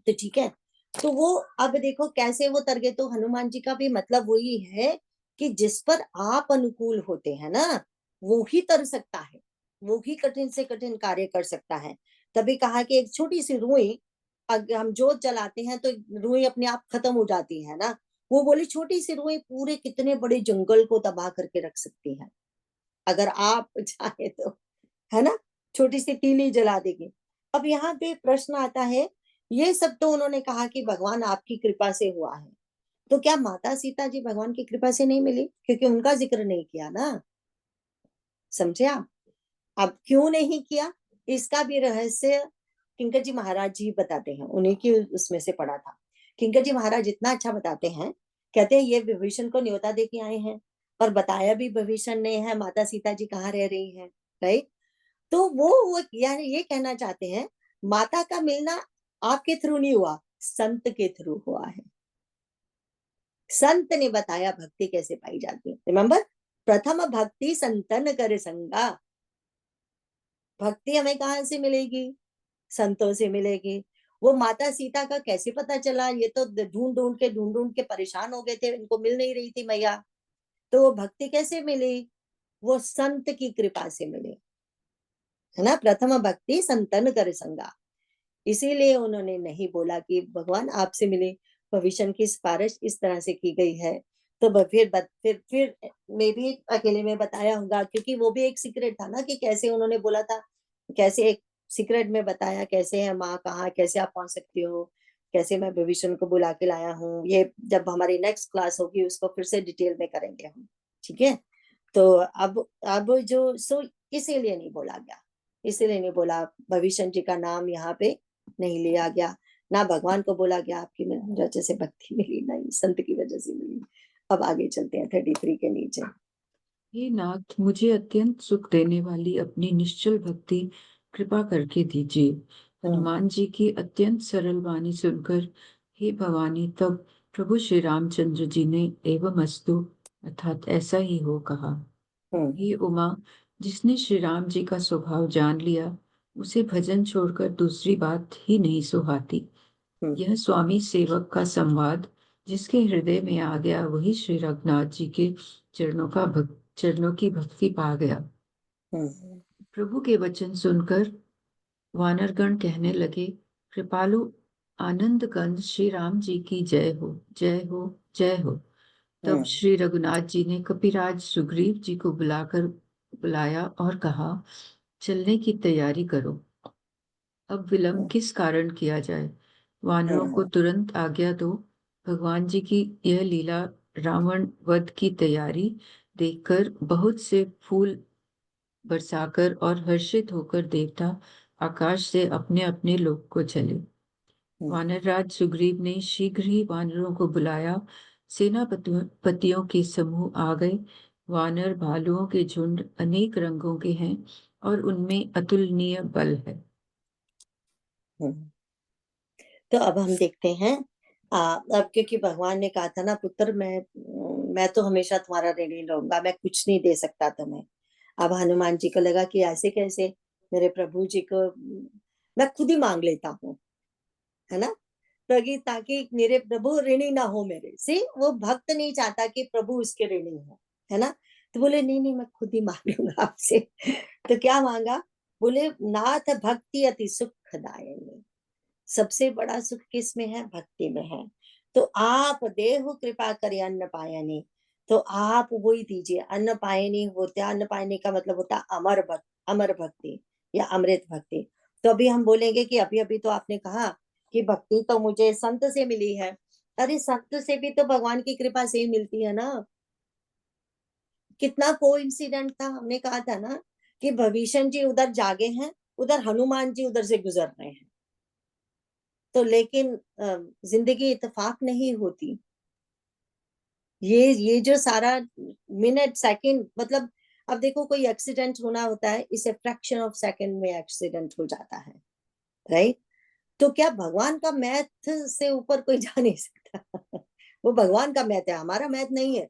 तो ठीक है। तो वो अब देखो कैसे वो तर गए, तो हनुमान जी का भी मतलब वही है कि जिस पर आप अनुकूल होते हैं ना वो ही तर सकता है, वो ही कठिन से कठिन कार्य कर सकता है। तभी कहा कि एक छोटी सी रुई, अगर हम जोत जलाते हैं तो रुई अपने आप खत्म हो जाती है ना, वो बोली छोटी सी रुई पूरे कितने बड़े जंगल को तबाह करके रख सकती है अगर आप चाहे तो, है ना, छोटी सी तीली जला देगी। अब यहाँ पे प्रश्न आता है, ये सब तो उन्होंने कहा कि भगवान आपकी कृपा से हुआ है, तो क्या माता सीता जी भगवान की कृपा से नहीं मिली, क्योंकि उनका जिक्र नहीं किया ना, समझे आप। अब क्यों नहीं किया, इसका भी रहस्य किंकर जी महाराज जी बताते हैं, उन्हीं की उसमें से पढ़ा था। किंकर जी महाराज इतना अच्छा बताते हैं, कहते हैं ये विभीषण को न्योता दे के आए हैं और बताया भी विभीषण ने है माता सीता जी कहाँ रह रही हैं, राइट। तो वो यानी ये कहना चाहते हैं माता का मिलना आपके थ्रू नहीं हुआ, संत के थ्रू हुआ है। संत ने बताया भक्ति कैसे पाई जाती है। रिमेम्बर, प्रथम भक्ति संतन कर संगा, भक्ति हमें कहाँ से मिलेगी, संतों से मिलेगी। वो माता सीता का कैसे पता चला, ये तो ढूंढ ढूंढ के परेशान हो गए थे, इनको मिल नहीं रही थी मैया, तो वो भक्ति कैसे मिली, वो संत की कृपा से मिली, है ना। प्रथम भक्ति संतन कर संगा, इसीलिए उन्होंने नहीं बोला कि भगवान आपसे मिले, भविष्य की सिफारिश इस तरह से की गई है। तो फिर मे भी अकेले में बताया होगा, क्योंकि वो भी एक सीक्रेट था ना कि कैसे उन्होंने बोला था, कैसे एक सीक्रेट में बताया कैसे है माँ कहाँ, कैसे आप पहुंच सकती हो, कैसे मैं भविष्य को बुला के लाया हूँ। ये जब हमारी नेक्स्ट क्लास होगी उसको फिर से डिटेल में करेंगे हम, ठीक है। तो अब जो सो इसीलिए नहीं बोला गया, इसीलिए नहीं बोला, भविष्य जी का नाम यहाँ पे नहीं लिया गया, ना भगवान को बोला गया आपकी वजह से भक्ति मिली, नहीं संत की वजह से मिली। अब आगे चलते हैं 33 के नीचे। हे नाथ, मुझे अत्यंत सुख देने वाली अपनी निश्चल भक्ति कृपा करके दीजिए। हनुमान जी की अत्यंत सरल वाणी सुनकर हे भवानी, तब प्रभु श्री रामचंद्र जी ने एवं अस्तु अर्थात ऐसा ही हो कहा। हे उमा, जिसने श्री राम जी का स्वभाव जान लिया उसे भजन छोड़कर दूसरी बात ही नहीं सुहाती। यह स्वामी सेवक का संवाद जिसके हृदय में आ गया वही श्री रघुनाथ जी के चरणों की भक्ति पा गया। प्रभु के वचन सुनकर वानरगण कहने लगे, कृपालु आनंद कंद श्री राम जी की जय हो, जय हो, जय हो। तब श्री रघुनाथ जी ने कपिराज सुग्रीव जी को बुलाया और कहा, चलने की तैयारी करो, अब विलंब किस कारण किया जाए, वानरों को तुरंत आज्ञा दो, भगवान जी की यह लीला रावण वध की तैयारी देखकर बहुत से फूल बरसाकर और हर्षित होकर देवता आकाश से अपने अपने लोक को चले। वानरराज सुग्रीव ने शीघ्र ही वानरों को बुलाया। सेनापतियों के समूह आ गए। वानर भालुओं के झुंड अनेक रंगों के हैं और उनमें अतुलनीय बल है। तो अब हम देखते हैं अब, क्योंकि भगवान ने कहा था ना, पुत्र मैं तो हमेशा तुम्हारा ऋणी रहूंगा, मैं कुछ नहीं दे सकता तुम्हें। अब हनुमान जी को लगा कि ऐसे कैसे, मेरे प्रभु जी को मैं खुद ही मांग लेता हूँ, है ना, ताकि मेरे प्रभु ऋणी ना हो मेरे से। वो भक्त नहीं चाहता कि प्रभु उसके ऋणी हो, है ना। तो बोले नहीं नहीं, मैं खुद ही मांग लूंगा आपसे। तो क्या मांगा? बोले, नाथ भक्ति अति सुखदायिनी। सबसे बड़ा सुख किस में है? भक्ति में है। तो आप देहु कृपा करे अन्न पायनी, तो आप वही दीजिए। अन्न पायनी होता है, अन्न पायनी का मतलब होता है अमर भक्ति या अमृत भक्ति। तो अभी हम बोलेंगे कि अभी अभी तो आपने कहा कि भक्ति तो मुझे संत से मिली है। अरे संत से भी तो भगवान की कृपा से ही मिलती है ना। कितना कोइंसिडेंट था, हमने कहा था ना कि भविष्य जी उधर जागे हैं, उधर हनुमान जी उधर से गुजर रहे हैं। तो लेकिन जिंदगी इत्तेफाक नहीं होती। ये जो सारा मिनट सेकंड, मतलब अब देखो कोई एक्सीडेंट होना होता है, इसे फ्रैक्शन ऑफ सेकंड में एक्सीडेंट हो जाता है, राइट। तो क्या भगवान का मैथ से ऊपर कोई जा नहीं सकता? वो भगवान का मैथ है, हमारा मैथ नहीं है।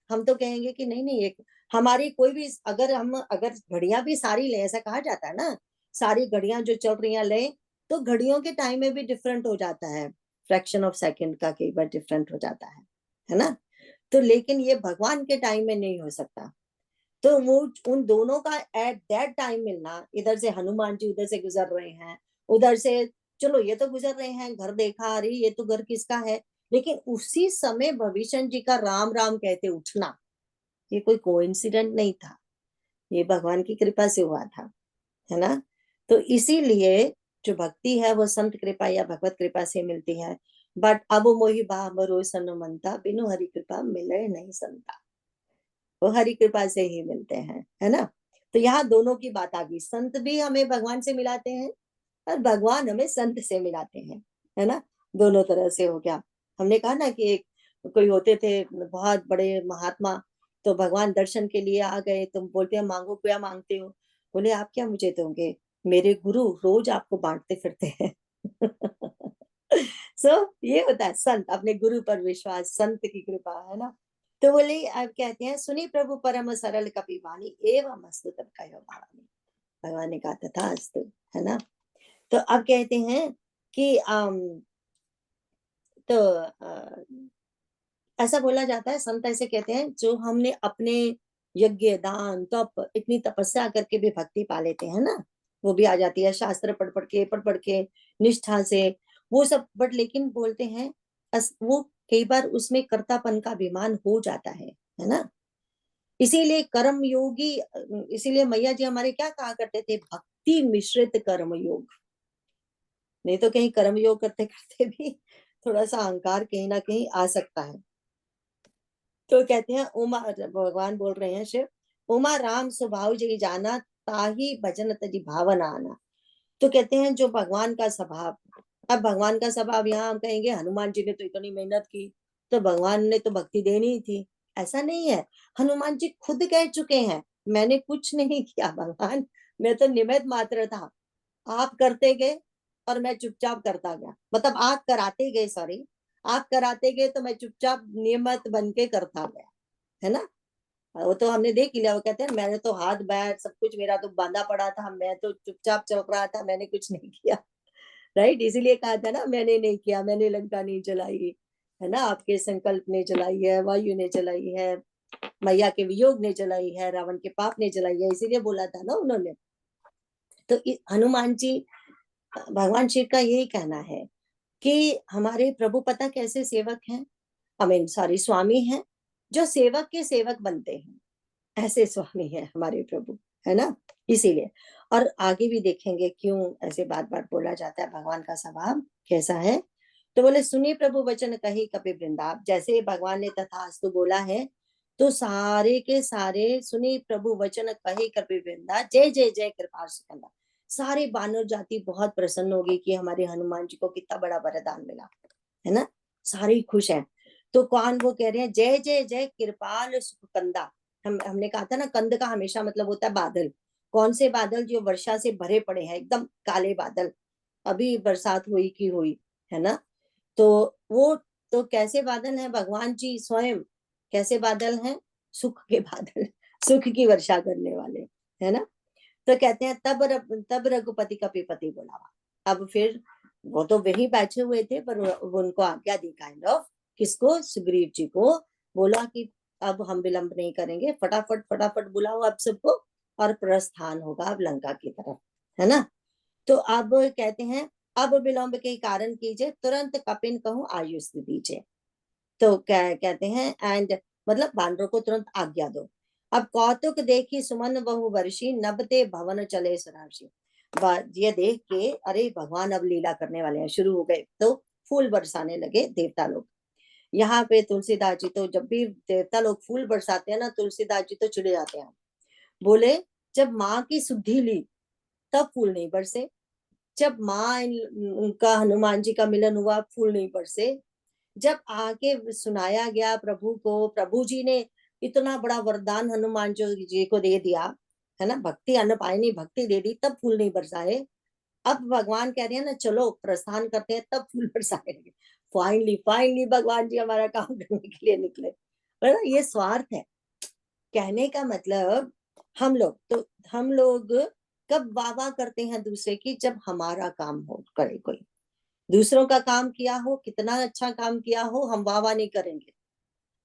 हम तो कहेंगे कि नहीं नहीं, एक हमारी कोई भी, अगर घड़ियां भी सारी लें, ऐसा कहा जाता है ना, सारी घड़ियां जो चल रही हैं लें, तो घड़ियों के टाइम में भी डिफरेंट हो जाता है, फ्रैक्शन ऑफ सेकंड का कई बार डिफरेंट हो जाता है ना। तो लेकिन ये भगवान के टाइम में नहीं हो सकता। तो वो उन दोनों का एट दैट टाइम मिलना, इधर से हनुमान जी उधर से गुजर रहे हैं, उधर से, चलो ये तो गुजर रहे हैं, घर देखा, अरे ये तो घर किसका है, लेकिन उसी समय भविष्य जी का राम राम कहते उठना, ये कोई कोइंसिडेंट नहीं था, ये भगवान की कृपा से हुआ था, है ना। तो इसीलिए जो भक्ति है वो संत कृपा या भगवत कृपा से मिलती है। बट अब मोहि बा बरो सनुमंता, बिनु हरि कृपा मिले नहीं संता। वो हरि कृपा से ही मिलते हैं, है ना। तो यहाँ दोनों की बात आ गई, संत भी हमें भगवान से मिलाते हैं और भगवान हमें संत से मिलाते हैं, है ना। दोनों तरह से हो गया। हमने कहा ना कि एक कोई होते थे बहुत बड़े महात्मा, तो भगवान दर्शन के लिए आ गए, तुम बोलते हैं मांगो, क्या मांगते हो? बोले आप क्या मुझे दोगे, मेरे गुरु रोज आपको बांटते फिरते हैं। ये होता है संत, अपने गुरु पर विश्वास, संत की कृपा, है ना। तो बोले, अब कहते हैं, सुनी प्रभु परम सरल कपि वाणी, एवं अस्तु तब कहो भवानी। भगवान ने कहा तथास्तु, है ना। तो अब कहते हैं कि तो ऐसा बोला जाता है, संत ऐसे कहते हैं जो हमने अपने यज्ञ दान तप इतनी तपस्या करके भी भक्ति पा लेते हैं ना, वो भी आ जाती है शास्त्र पढ़ पढ़ के निष्ठा से, वो सब। बट लेकिन बोलते हैं वो कई बार उसमें कर्तापन का अभिमान हो जाता है ना। इसीलिए कर्म योगी, इसीलिए मैया जी हमारे क्या कहा करते थे, भक्ति मिश्रित कर्म योग। नहीं तो कहीं कर्म योग करते करते भी थोड़ा सा अहंकार कहीं ना कहीं आ सकता है। तो कहते हैं, उमा, भगवान बोल रहे हैं शिव, उमा राम स्वभाव जी जाना, ताही भजन तजी भावना आना। तो कहते हैं जो भगवान का स्वभाव, अब भगवान का स्वभाव यहाँ हम कहेंगे हनुमान जी ने तो इतनी मेहनत की, तो भगवान ने तो भक्ति देनी ही थी, ऐसा नहीं है। हनुमान जी खुद कह चुके हैं, मैंने कुछ नहीं किया भगवान, मैं तो निमित्त मात्र था, आप करते गए और मैं चुपचाप करता गया, मतलब आप कराते गए, सॉरी, आप कराते गए तो मैं चुपचाप नियमित बन के करता गया, है ना। वो तो हमने देख लिया, वो कहते हैं मैंने तो हाथ बैठ सब कुछ मेरा तो बांधा पड़ा था, मैं तो चुपचाप चल रहा था, मैंने कुछ नहीं किया। राइट, इसीलिए कहा था ना, मैंने नहीं किया, मैंने लंका नहीं जलाई, है ना, आपके संकल्प ने जलाई है, वायु ने जलाई है, मैया के वियोग ने जलाई है, रावण के पाप ने जलाई है, इसीलिए बोला था ना उन्होंने। तो हनुमान जी, भगवान शिव का यही कहना है कि हमारे प्रभु पता कैसे सेवक हैं, आई मीन सॉरी स्वामी हैं, जो सेवक के सेवक बनते हैं, ऐसे स्वामी है हमारे प्रभु, है ना। इसीलिए, और आगे भी देखेंगे क्यों ऐसे बार बार बोला जाता है भगवान का स्वभाव कैसा है। तो बोले सुनिए प्रभु वचन कही कपि वृंदा। जैसे भगवान ने तथास्तु बोला है, तो सारे के सारे सुनी प्रभु वचन कही कपि वृंदा, जय जय जय कृपा सिकंदा। सारी बानर जाति बहुत प्रसन्न होगी कि हमारे हनुमान जी को कितना बड़ा वरदान मिला, है ना। सारी खुश हैं। तो कौन वो कह रहे हैं, जय जय जय कृपाल सुखकंदा। हमने कहा था ना, कंद का हमेशा मतलब होता है बादल। कौन से बादल? जो वर्षा से भरे पड़े हैं, एकदम काले बादल। अभी बरसात हुई की हुई, है ना। तो वो तो कैसे बादल हैं? भगवान जी स्वयं कैसे बादल हैं? सुख के बादल, सुख की वर्षा करने वाले, है ना। तो कहते हैं तब रघुपति का पति बुलावा। अब फिर वो तो वही बैठे हुए थे, पर उनको आज्ञा दी काइंड ऑफ, किसको? सुग्रीव जी को। बोला कि अब हम विलंब नहीं करेंगे, फटाफट फटाफट बुलाओ आप सबको, और प्रस्थान होगा अब लंका की तरफ, है ना। तो अब कहते हैं, अब विलंब के कारण कीजिए, तुरंत कपिन कहूं आयुष दीजिए। तो क्या कहते हैं, एंड मतलब बानरों को तुरंत आज्ञा दो। अब कौतुक देखी सुमन बहु वर्षी, नभते भवन चले सराशी। ये देख के अरे भगवान अब लीला करने वाले हैं, शुरू हो गए। तो फूल बरसाने लगे देवता लोग। यहाँ पे तुलसीदास जी तो जब भी देवता लोग फूल बरसाते हैं ना, तुलसीदास जी तो चिढ़ जाते हैं। बोले जब माँ की सुद्धि ली तब फूल नहीं बरसे, जब माँ उनका हनुमान जी का मिलन हुआ फूल नहीं बरसे, जब आके सुनाया गया प्रभु को, प्रभु जी ने इतना बड़ा वरदान हनुमान जी को दे दिया, है ना, भक्ति अन्न पाए नहीं भक्ति दे दी, तब फूल नहीं बरसाए। अब भगवान कह रहे हैं ना, चलो प्रस्थान करते हैं, तब फूल बरसाएंगे। फाइनली फाइनली भगवान जी हमारा काम करने के लिए निकले, है ना। ये स्वार्थ है। कहने का मतलब हम लोग कब वाह करते हैं दूसरे की? जब हमारा काम हो, करे कोई दूसरों का काम किया हो, कितना अच्छा काम किया हो, हम वाह नहीं करेंगे।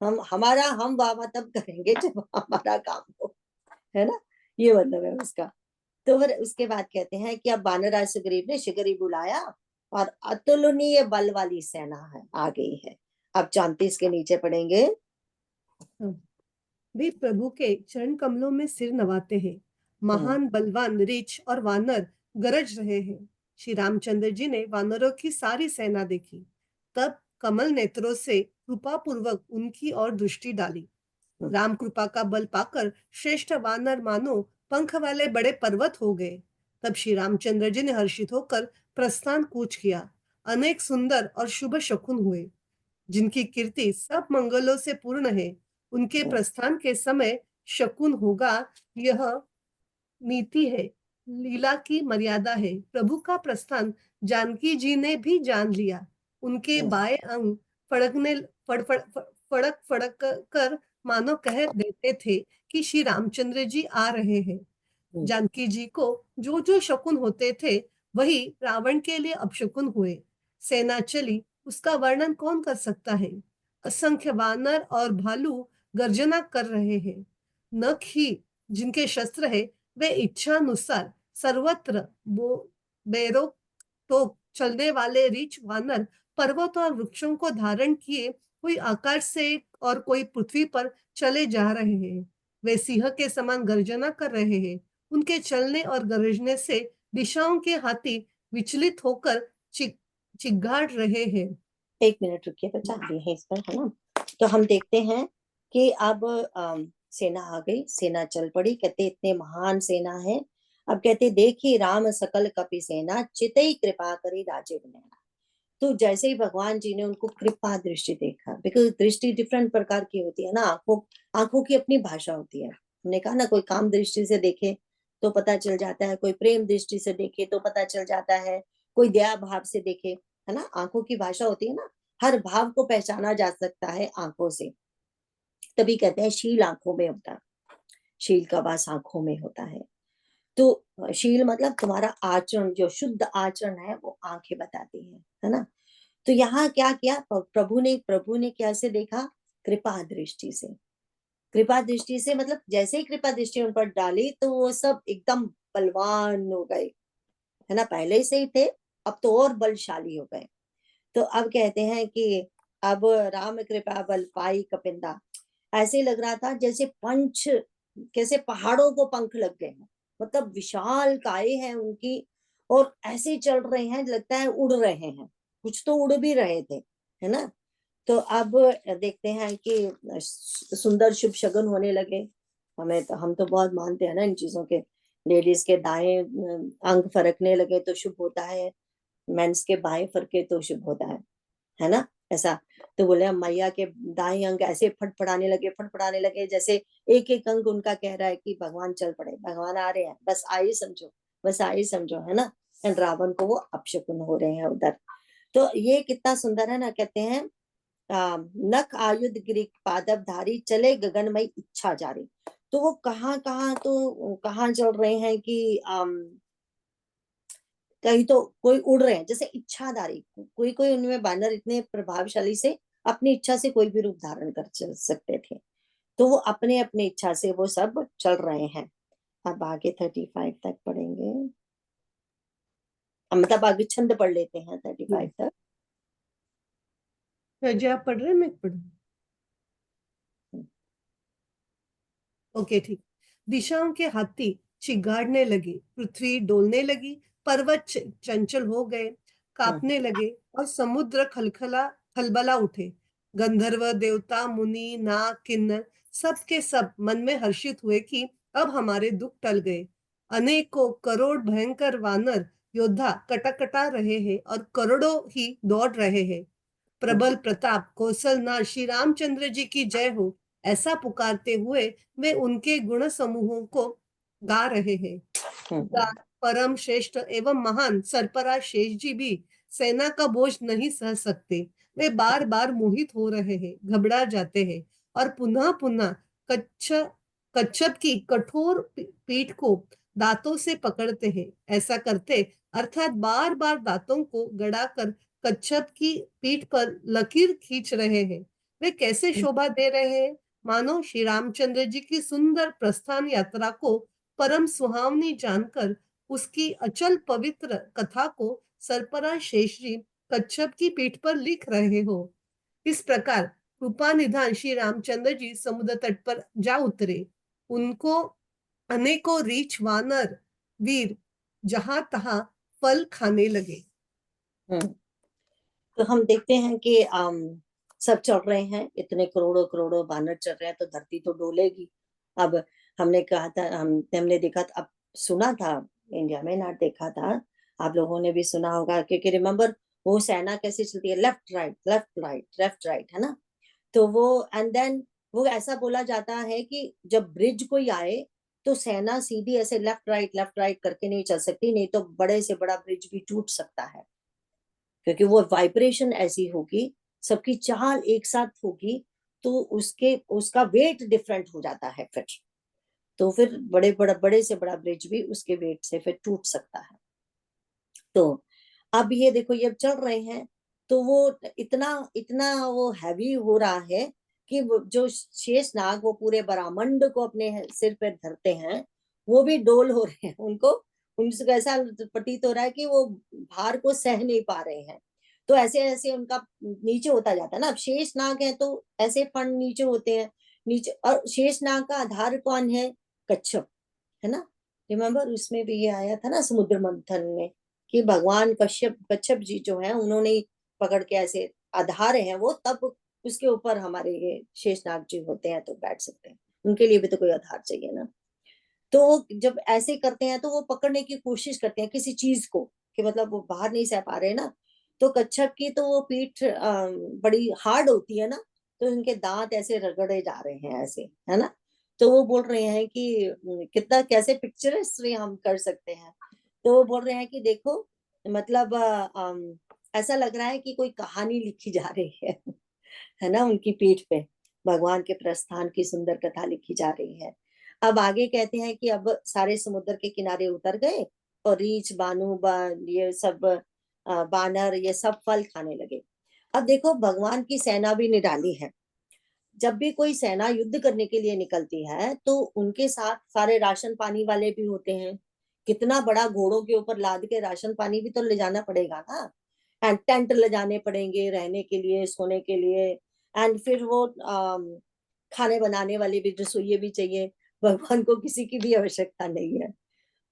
हम वाह तब करेंगे जब हमारा काम हो, है ना। ये मतलब है उसका। तो फिर उसके बाद कहते हैं कि अब वानरराज सुग्रीव ने शिकारी बुलाया, और अतुलनीय बल वाली सेना है आ गई है। अब 34 के नीचे पढ़ेंगे। वे प्रभु के चरण कमलों में सिर नवाते हैं। महान बलवान रीछ और वानर गरज रहे हैं। श्री रामचंद्र जी ने वानरों की सारी सेना देखी, तब कमल नेत्रों से कृपा पूर्वक उनकी ओर दृष्टि डाली। राम कृपा का बल पाकर श्रेष्ठ वानर मानो पंख वाले बड़े पर्वत हो गए। तब श्री रामचंद्र जी ने हर्षित होकर प्रस्थान कूच किया। अनेक सुंदर और शुभ शकुन हुए, जिनकी कीर्ति सब मंगलों से पूर्ण है। उनके प्रस्थान के समय शकुन होगा, यह नीति है, लीला की मर्यादा है। प्रभु का प्रस्थान जानकी जी ने भी जान लिया। उनके बाएं अंग फड़कने फड़क फड़क कर मानो कह देते थे कि श्री रामचंद्र जी आ रहे हैं। जानकी जी को जो जो शकुन होते थे, वही रावण के लिए अपशकुन हुए। सेना चली, उसका वर्णन कौन कर सकता है। असंख्य वानर और भालू गर्जना कर रहे हैं। नख ही जिनके शस्त्र है, वे इच्छानुसार सर्वत्र बेरोक टोक चलने वाले रीछ वानर पर्वत और वृक्षों को धारण किए, कोई आकाश से और कोई पृथ्वी पर चले जा रहे हैं। वे सिंह के समान गर्जना कर रहे हैं। उनके चलने और गरजने से दिशाओं के हाथी विचलित होकर चिघाड़ रहे हैं। एक मिनट रुकिए, बचा दिए हैं इस पर, है ना। तो हम देखते हैं कि अब सेना आ गई, सेना चल पड़ी। कहते इतने महान सेना है। अब कहते देखी राम सकल कपि सेना, चितई कृपा करी राजीव नैना। तो जैसे ही भगवान जी ने उनको कृपा दृष्टि देखा, बिकॉज दृष्टि डिफरेंट प्रकार की होती है ना, आंखों की अपनी भाषा होती है। हमने कहा ना, कोई काम दृष्टि से देखे तो पता चल जाता है, कोई प्रेम दृष्टि से देखे तो पता चल जाता है, कोई दया भाव से देखे, है ना। आंखों की भाषा होती है ना, हर भाव को पहचाना जा सकता है आंखों से। तभी कहते हैं शील आंखों में होता है, शील का वास आंखों में होता है। तो शील मतलब तुम्हारा आचरण, जो शुद्ध आचरण है वो आंखें बताती है ना। तो यहाँ क्या किया प्रभु ने कैसे देखा? कृपा दृष्टि से। कृपा दृष्टि से मतलब जैसे ही कृपा दृष्टि उन पर डाली, तो वो सब एकदम बलवान हो गए, है ना। पहले से ही थे, अब तो और बलशाली हो गए। तो अब कहते हैं कि अब राम कृपा बल पाई कपिंदा। ऐसे लग रहा था जैसे पंच, कैसे पहाड़ों को पंख लग गए हैं, मतलब विशाल काये हैं उनकी, और ऐसे चल रहे हैं, लगता है उड़ रहे हैं, कुछ तो उड़ भी रहे थे, है ना। तो अब देखते हैं कि सुंदर शुभ शगुन होने लगे। हम तो बहुत मानते हैं ना इन चीजों के। लेडीज के दाएं अंग फरकने लगे तो शुभ होता है, मेंस के बाएं फरके तो शुभ होता है ना, ऐसा। तो बोले मैया के दाएं अंग ऐसे फटफड़ाने लगे जैसे एक एक अंग उनका कह रहा है कि भगवान चल पड़े, भगवान आ रहे हैं, बस आइए समझो, बस आइए समझो, है ना। एंड रावण को वो अपशकुन हो रहे हैं उधर। तो ये कितना सुंदर है ना, कहते हैं नख आयुध गिरी पादप धारी चले गगनमयी इच्छा जारी। तो वो कहाँ चल रहे हैं कि कहीं तो कोई उड़ रहे हैं जैसे इच्छाधारी, कोई कोई उनमें बानर इतने प्रभावशाली से अपनी इच्छा से कोई भी रूप धारण कर चल सकते थे। तो वो अपने अपने इच्छा से वो सब चल रहे हैं। अब आगे 35 तक पढ़ेंगे, मतलब आगे छंद पढ़ लेते हैं 35 तक। जो आप पढ़ रहे हैं मैं पढ़ू? ओके ठीक। दिशाओं के हाथी चिगाड़ने लगे, पृथ्वी डोलने लगी, पर्वत चंचल हो गए, कांपने लगे और समुद्र खलबला उठे। गंधर्व देवता मुनि नाग किन्नर सब के सब मन में हर्षित हुए कि अब हमारे दुख टल गए। अनेकों करोड़ भयंकर वानर योद्धा कटा रहे हैं और करोड़ों ही दौड़ रहे हैं। प्रबल प्रताप कौशलनाथ श्री रामचंद्र जी की जय हो, ऐसा पुकारते हुए वे उनके गुण समूहों को गा रहे हैं। परम श्रेष्ठ एवं महान सरपराज शेष जी भी सेना का बोझ नहीं सह सकते। वे बार बार मोहित हो रहे हैं, घबरा जाते हैं और पुनः पुनः कच्छप की कठोर पीठ को दांतों से पकड़ते हैं। ऐसा करते अर्थात बार बार दांतों को गड़ाकर कच्छप की पीठ पर लकीर खींच रहे हैं। वे कैसे शोभा दे रहे हैं, मानो श्री रामचंद्र जी की सुंदर प्रस्थान यात्रा को परम सुहावनी जानकर उसकी अचल पवित्र कथा को सरपराज शेष जी कच्छप की पीठ पर लिख रहे हो। इस प्रकार कृपा निधान श्री रामचंद्र जी समुद्र तट पर जा उतरे। उनको अनेकों रीछ वानर वीर जहां तहां फल खाने लगे। तो हम देखते हैं कि सब चल रहे हैं, इतने करोड़ों करोड़ों बानर चल रहे हैं तो धरती तो डोलेगी। अब हमने कहा था, हमने देखा था, अब सुना था, इंडिया में ना देखा था, आप लोगों ने भी सुना होगा, क्योंकि रिमेम्बर वो सेना कैसे चलती है, left right left right left right, है ना। तो वो एंड देन वो ऐसा बोला जाता है कि जब ब्रिज कोई आए तो सेना सीधी ऐसे लेफ्ट राइट करके नहीं चल सकती, नहीं तो बड़े से बड़ा ब्रिज भी टूट सकता है, क्योंकि वो वाइब्रेशन ऐसी होगी, सबकी चाल एक साथ होगी, तो उसका वेट डिफरेंट हो जाता है फिर। तो फिर बड़े से बड़ा ब्रिज भी उसके वेट से फिर टूट सकता है। तो अब ये देखो, ये चल रहे हैं तो वो इतना इतना वो हैवी हो रहा है कि वो जो शेष नाग वो पूरे ब्रह्मांड को अपने सिर पर धरते हैं, वो भी डोल हो रहे हैं, उनको ऐसा प्रतीत हो रहा है कि वो भार को सह नहीं पा रहे हैं। तो ऐसे ऐसे उनका नीचे होता जाता है ना। अब शेष नाग है तो ऐसे फंड नीचे होते हैं, नीचे। और शेष नाग का आधार कौन है? कच्छप, है ना। रिमेम्बर उसमें भी ये आया था ना समुद्र मंथन में, कि भगवान कच्छप जी जो है उन्होंने पकड़ के ऐसे आधार हैं वो, तब उसके ऊपर हमारे ये शेषनाग जी होते हैं तो बैठ सकते हैं। उनके लिए भी तो कोई आधार चाहिए ना। तो जब ऐसे करते हैं तो वो पकड़ने की कोशिश करते हैं किसी चीज को, कि मतलब वो बाहर नहीं सह पा रहे ना। तो कच्छप की तो वो पीठ बड़ी हार्ड होती है ना, तो उनके दांत ऐसे रगड़े जा रहे हैं ऐसे, है ना। तो वो बोल रहे हैं कि कितना कैसे पिक्चरस्ली हम कर सकते हैं। तो वो बोल रहे हैं कि देखो, मतलब ऐसा लग रहा है कि कोई कहानी लिखी जा रही है ना, उनकी पीठ पे भगवान के प्रस्थान की सुंदर कथा लिखी जा रही है। अब आगे कहते हैं कि अब सारे समुद्र के किनारे उतर गए और रीछ ये सब बानर ये सब फल खाने लगे। अब देखो भगवान की सेना भी निराली है। जब भी कोई सेना युद्ध करने के लिए निकलती है तो उनके साथ सारे राशन पानी वाले भी होते हैं। कितना बड़ा घोड़ों के ऊपर लाद के राशन पानी भी तो ले जाना पड़ेगा ना, एंड टेंट ले जाने पड़ेंगे रहने के लिए, सोने के लिए। एंड फिर वो खाने बनाने वाले भी, रसोइये भी चाहिए। भगवान को किसी की भी आवश्यकता नहीं है।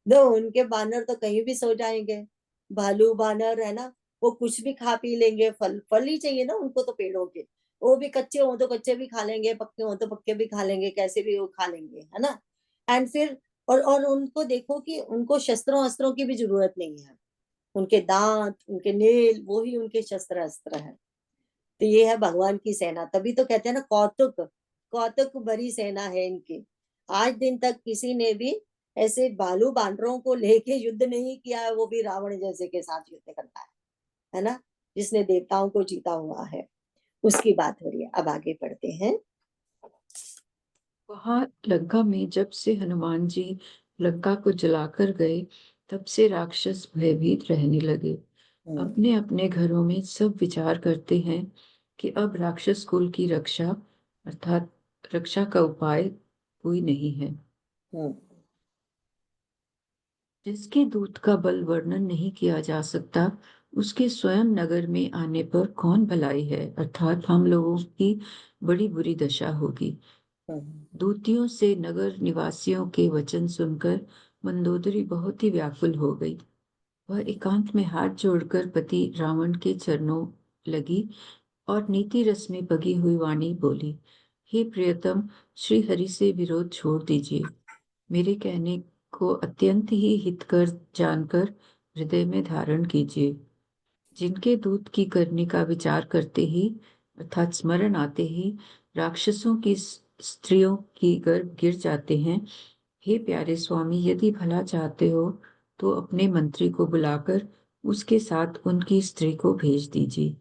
दो उनके बानर तो कहीं भी सो जाएंगे, भालू बानर, है ना, वो कुछ भी खा पी लेंगे, फल फल ही चाहिए ना उनको तो पेड़ों के, वो भी कच्चे हो तो कच्चे भी खा लेंगे, पक्के हो तो पक्के भी खा लेंगे, कैसे भी वो खा लेंगे, है ना। एंड फिर और उनको देखो कि उनको शस्त्रों अस्त्रों की भी जरूरत नहीं है, उनके दांत, उनके नेल, वो ही उनके शस्त्र अस्त्र है। तो ये है भगवान की सेना, तभी तो कहते हैं ना, कौतुक कौतुक भरी सेना है इनकी। आज दिन तक किसी ने भी ऐसे भालू बांदरों को लेके युद्ध नहीं किया है, वो भी रावण जैसे के साथ युद्ध करता है ना, जिसने देवताओं को जीता हुआ है, उसकी बात हो रही है। अब आगे पढ़ते हैं। वहां लंका में जब से हनुमान जी लंका को जलाकर गए, तब से राक्षस भयभीत रहने लगे। अपने अपने घरों में सब विचार करते हैं कि अब राक्षस कुल की रक्षा अर्थात रक्षा का उपाय कोई नहीं है। जिसके दूत का बल वर्णन नहीं किया जा सकता, उसके स्वयं नगर में आने पर कौन भलाई है, अर्थात हम लोगों की बड़ी बुरी दशा होगी। दूतियों से नगर निवासियों के वचन सुनकर मंदोदरी बहुत ही व्याकुल हो गई। वह एकांत में हाथ जोड़कर पति रावण के चरणों लगी और नीति रस में बगी हुई वाणी बोली, हे प्रियतम, श्री हरि से विरोध छोड़ दीजिए। मेरे कहने को अत्यंत ही हितकर जानकर हृदय में धारण कीजिए। जिनके दूत की करने का विचार करते ही अर्थात स्मरण आते ही राक्षसों की स्त्रियों की गर्भ गिर जाते हैं, हे प्यारे स्वामी, यदि भला चाहते हो तो अपने मंत्री को बुलाकर उसके साथ उनकी स्त्री को भेज दीजिए।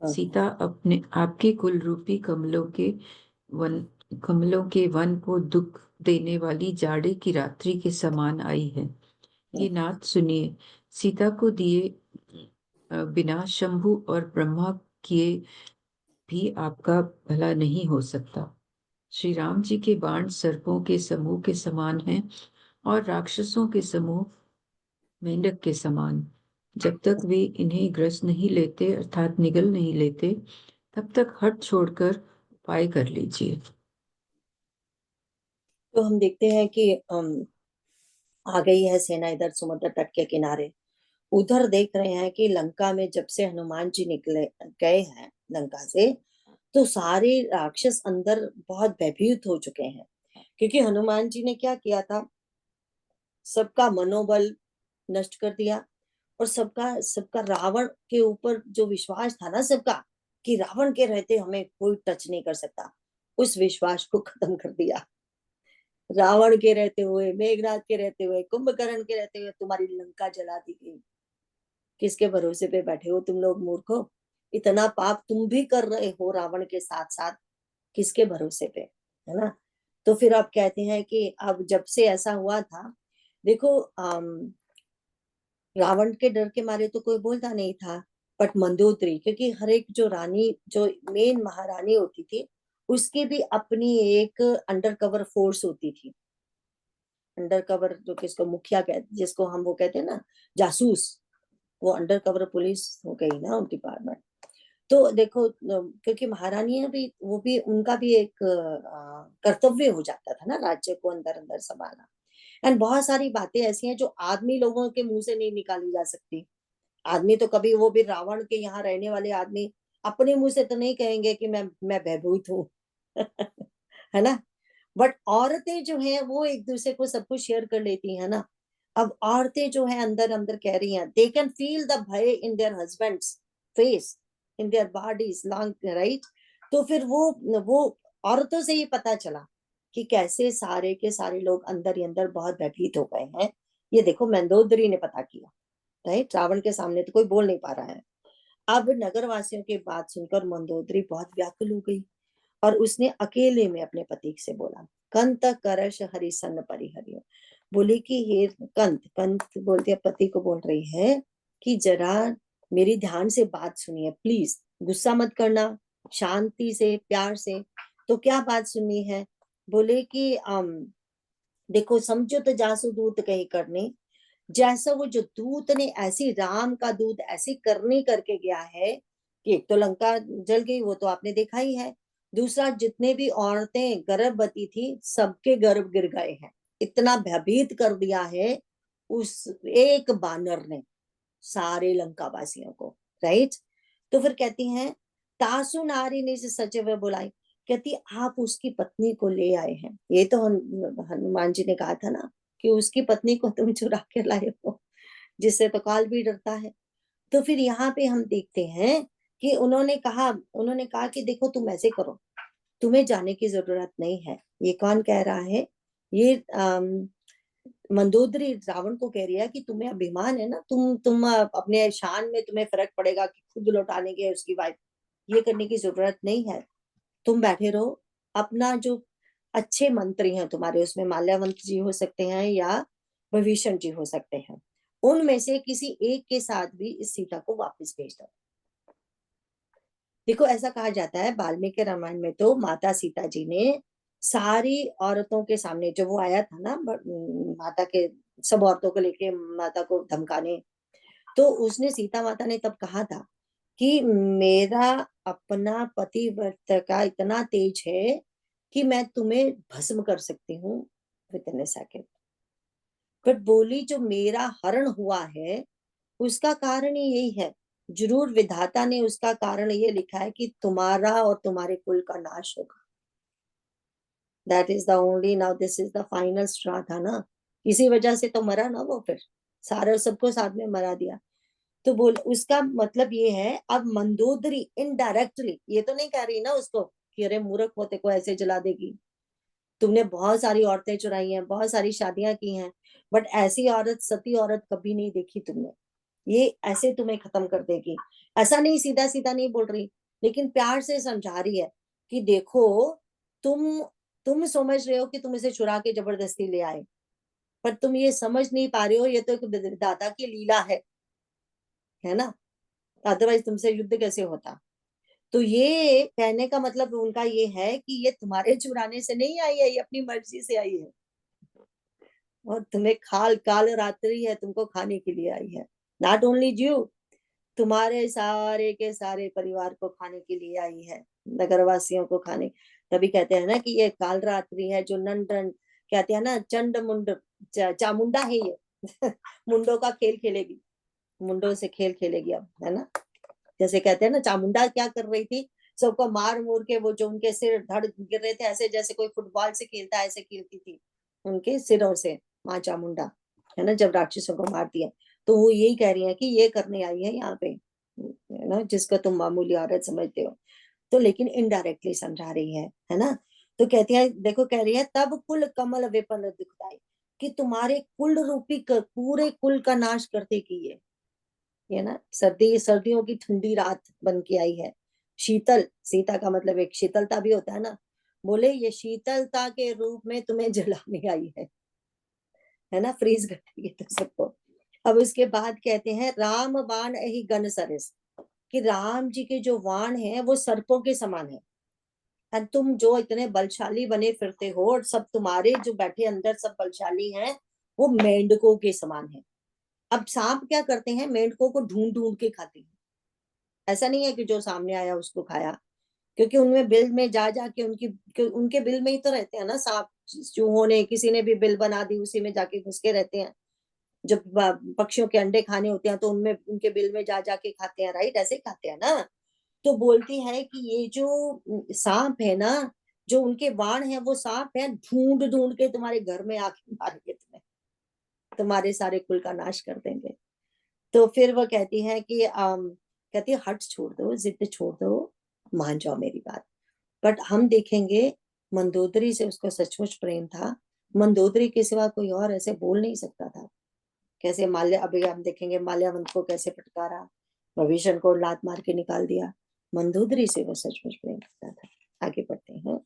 सीता अपने आपके कुल रूपी कमलों के वन को दुख देने वाली जाड़े की रात्रि के समान आई है। ये नाथ सुनिए, सीता को दिए बिना शंभु और ब्रह्मा किए भी आपका भला नहीं हो सकता। श्री राम जी के बाण सर्पों के समूह के समान हैं और राक्षसों के समूह मेंढक के समान। जब तक वे इन्हें ग्रस नहीं लेते अर्थात निगल नहीं लेते, तब तक हट छोड़कर उपाय कर लीजिए। तो हम देखते हैं कि आ गई है सेना इधर समुद्र तट के किनारे। उधर देख रहे हैं कि लंका में जब से हनुमान जी निकले गए हैं लंका से, तो सारे राक्षस अंदर बहुत भयभीत हो चुके हैं, क्योंकि हनुमान जी ने क्या किया था, सबका मनोबल नष्ट कर दिया, और सबका सबका रावण के ऊपर जो विश्वास था ना सबका, कि रावण के रहते हमें कोई टच नहीं कर सकता, उस विश्वास को खत्म कर दिया। रावण के रहते हुए, मेघनाथ के रहते हुए, कुंभकर्ण के रहते हुए तुम्हारी लंका जला दी गई। किसके भरोसे पे बैठे हो तुम लोग मूर्खो, इतना पाप तुम भी कर रहे हो रावण के साथ साथ, किसके भरोसे पे, है ना। तो फिर आप कहते हैं कि अब जब से ऐसा हुआ था, देखो रावण के डर के मारे तो कोई बोलता नहीं था, बट मंदोदरी, क्योंकि हर एक जो रानी, जो मेन महारानी होती थी, उसकी भी अपनी एक अंडर कवर फोर्स होती थी। अंडर कवर जो किसको मुखिया कहते, जिसको हम वो कहते हैं ना, जासूस, वो अंडर कवर पुलिस हो गई ना उनकी डिपार्टमेंट। तो देखो क्योंकि महारानियां भी, वो भी उनका भी एक कर्तव्य हो जाता था ना, राज्य को अंदर अंदर संभालना। एंड बहुत सारी बातें ऐसी हैं जो आदमी लोगों के मुंह से नहीं निकाली जा सकती। आदमी तो कभी, वो भी रावण के यहाँ रहने वाले आदमी अपने मुंह से तो नहीं कहेंगे कि मैं भयभीत हूँ है ना। बट औरतें जो हैं वो एक दूसरे को सब कुछ शेयर कर लेती है ना। अब औरतें जो है अंदर अंदर कह रही हैं, दे कैन फील द भय in their husbands face, in their bodies long, right. तो फिर वो औरतों से ही पता चला कि कैसे सारे के सारे लोग अंदर ही अंदर बहुत भयभीत हो गए हैं। ये देखो मंदोदरी ने पता किया, राइट। रावण के सामने तो कोई बोल नहीं पा रहा है। अब नगर वासियों की बात सुनकर मंदोदरी बहुत व्याकुल हो गई, और उसने अकेले में अपने पति से बोला, कंत करश हरि सन परिहरियो। बोली कि हे कंत, कंत बोलते हैं, पति को बोल रही है कि जरा मेरी ध्यान से बात सुनिए प्लीज, गुस्सा मत करना, शांति से प्यार से। तो क्या बात सुननी है। बोले कि देखो, समझो तो जासु दूत कहीं करने, जैसा वो जो दूत ने ऐसी, राम का दूत ऐसी करनी करके गया है कि एक तो लंका जल गई, वो तो आपने देखा ही है। दूसरा, जितने भी औरतें गर्भवती थी सबके गर्भ गिर गए हैं। इतना भयभीत कर दिया है उस एक बानर ने सारे लंका वासियों को, राइट। तो फिर कहती हैं तासु नारी ने से सचिव बुलाई, कहती आप उसकी पत्नी को ले आए हैं। ये तो हनुमान जी ने कहा था ना कि उसकी पत्नी को तुम चुरा के लाए हो, जिससे तो काल भी डरता है। तो फिर यहाँ पे हम देखते हैं कि उन्होंने कहा कि देखो तुम ऐसे करो, तुम्हें जाने की जरूरत नहीं है। ये कौन कह रहा है? ये मंदोदरी रावण को कह रही है कि तुम्हें अभिमान है ना, तुम अपने शान में तुम्हें फर्क पड़ेगा कि खुद लौटाने के उसकी वाइफ, ये करने की जरूरत नहीं है। तुम बैठे रहो, अपना जो अच्छे मंत्री हैं तुम्हारे, उसमें माल्यावंत जी हो सकते हैं या विभीषण जी हो सकते हैं, उनमें से किसी एक के साथ भी इस सीता को वापस भेज दो। देखो ऐसा कहा जाता है वाल्मीकि रामायण में, तो माता सीता जी ने सारी औरतों के सामने, जब वो आया था ना माता के, सब औरतों को लेके माता को धमकाने, तो उसने सीता माता ने तब कहा था कि मेरा अपना पतिव्रत का इतना तेज है कि मैं तुम्हें भस्म कर सकती हूँ with in A second. But बोली जो मेरा हरण हुआ है उसका कारण ही यही है, जरूर विधाता ने उसका कारण ये लिखा है कि तुम्हारा और तुम्हारे कुल का नाश होगा। That is the only, now this is the final straw था ना, इसी वजह से तो मरा ना वो, फिर सारे सबको साथ में मरा दिया। तो बोल उसका मतलब ये है, अब मंदोदरी इनडायरेक्टली ये तो नहीं कह रही ना उसको कि अरे मूर्ख पोते को ऐसे जला देगी, तुमने बहुत सारी औरतें चुराई हैं, बहुत सारी शादियां की हैं, बट ऐसी औरत, सती औरत कभी नहीं देखी तुमने, ये ऐसे तुम्हें खत्म कर देगी। ऐसा नहीं, सीधा सीधा नहीं बोल रही, लेकिन प्यार से समझा रही है कि देखो तुम तुम समझ रहे हो कि तुम इसे चुरा के जबरदस्ती ले आए, पर तुम ये समझ नहीं पा रहे हो ये तो एक विधाता की लीला है ना, अदरवाइज तुमसे युद्ध कैसे होता। तो ये कहने का मतलब उनका ये है कि ये तुम्हारे चुराने से नहीं आई है, ये अपनी मर्जी से आई है, और तुम्हें काल रात्रि है, तुमको खाने के लिए आई है। नॉट ओनली यू, तुम्हारे सारे के सारे परिवार को खाने के लिए आई है, नगरवासियों को खाने। तभी कहते हैं ना कि ये काल रात्रि है जो नंदन, कहते हैं ना चंड मुंड चामुंडा है ये मुंडों का खेल खेलेगी, मुंडों से खेल खेलेगी अब, है ना। जैसे कहते हैं ना चामुंडा क्या कर रही थी, सबको मार मूर के, वो जो उनके सिर धड़ गिर रहे थे, ऐसे जैसे कोई फुटबॉल से खेलता है ऐसे खेलती थी उनके सिरों से माँ चामुंडा, है ना, जब राक्षसों को मारती है। तो वो यही कह रही है कि ये करने आई है यहाँ पे, है ना, जिसको तुम मामूली औरत समझते हो। तो लेकिन इनडायरेक्टली समझा रही है ना। तो कहती है, देखो कह रही है तब कुल कमल विपन दिखताई, कि तुम्हारे कुल रूपी पूरे कुल का नाश करते की ये ना, सर्दियों की ठंडी रात बन के आई है। शीतल, सीता का मतलब एक शीतलता भी होता है ना, बोले ये शीतलता के रूप में तुम्हें जलाने आई है ना, फ्रीज कर देगी तो सबको। अब उसके बाद कहते हैं राम बाण ही गण सरिस, कि राम जी के जो वाण हैं वो सर्पों के समान है, और तुम जो इतने बलशाली बने फिरते हो, और सब तुम्हारे जो बैठे अंदर सब बलशाली हैं, वो मेंढकों के समान है। अब सांप क्या करते हैं, मेंढकों को ढूंढ ढूंढ के खाते हैं, ऐसा नहीं है कि जो सामने आया उसको खाया, क्योंकि उनमें बिल में जा जाके उनके बिल में ही तो रहते हैं ना सांप। चूहों ने, किसी ने भी बिल बना दी, उसी में जाके घुस के रहते हैं। जब पक्षियों के अंडे खाने होते हैं तो उनमें, उनके बिल में जा जाके खाते हैं, राइट, ऐसे ही खाते हैं ना। तो बोलती है कि ये जो सांप है ना, जो उनके बाण है वो सांप है, ढूंढ ढूंढ के तुम्हारे घर में आके मारेंगे तुम्हें, तुम्हारे सारे कुल का नाश कर देंगे। तो फिर वो कहती है कि कहती है हट छोड़ दो, जिद छोड़ दो, मान जाओ मेरी बात। बट हम देखेंगे मंदोदरी से उसको सचमुच प्रेम था, मंदोदरी के सिवा कोई और ऐसे बोल नहीं सकता था। कैसे माल्या, अभी हम देखेंगे माल्यावंत को कैसे फटकारा, विभीषण को लात मार के निकाल दिया, मंदोदरी से वो सचमुच प्रेम करता था। आगे बढ़ते हैं।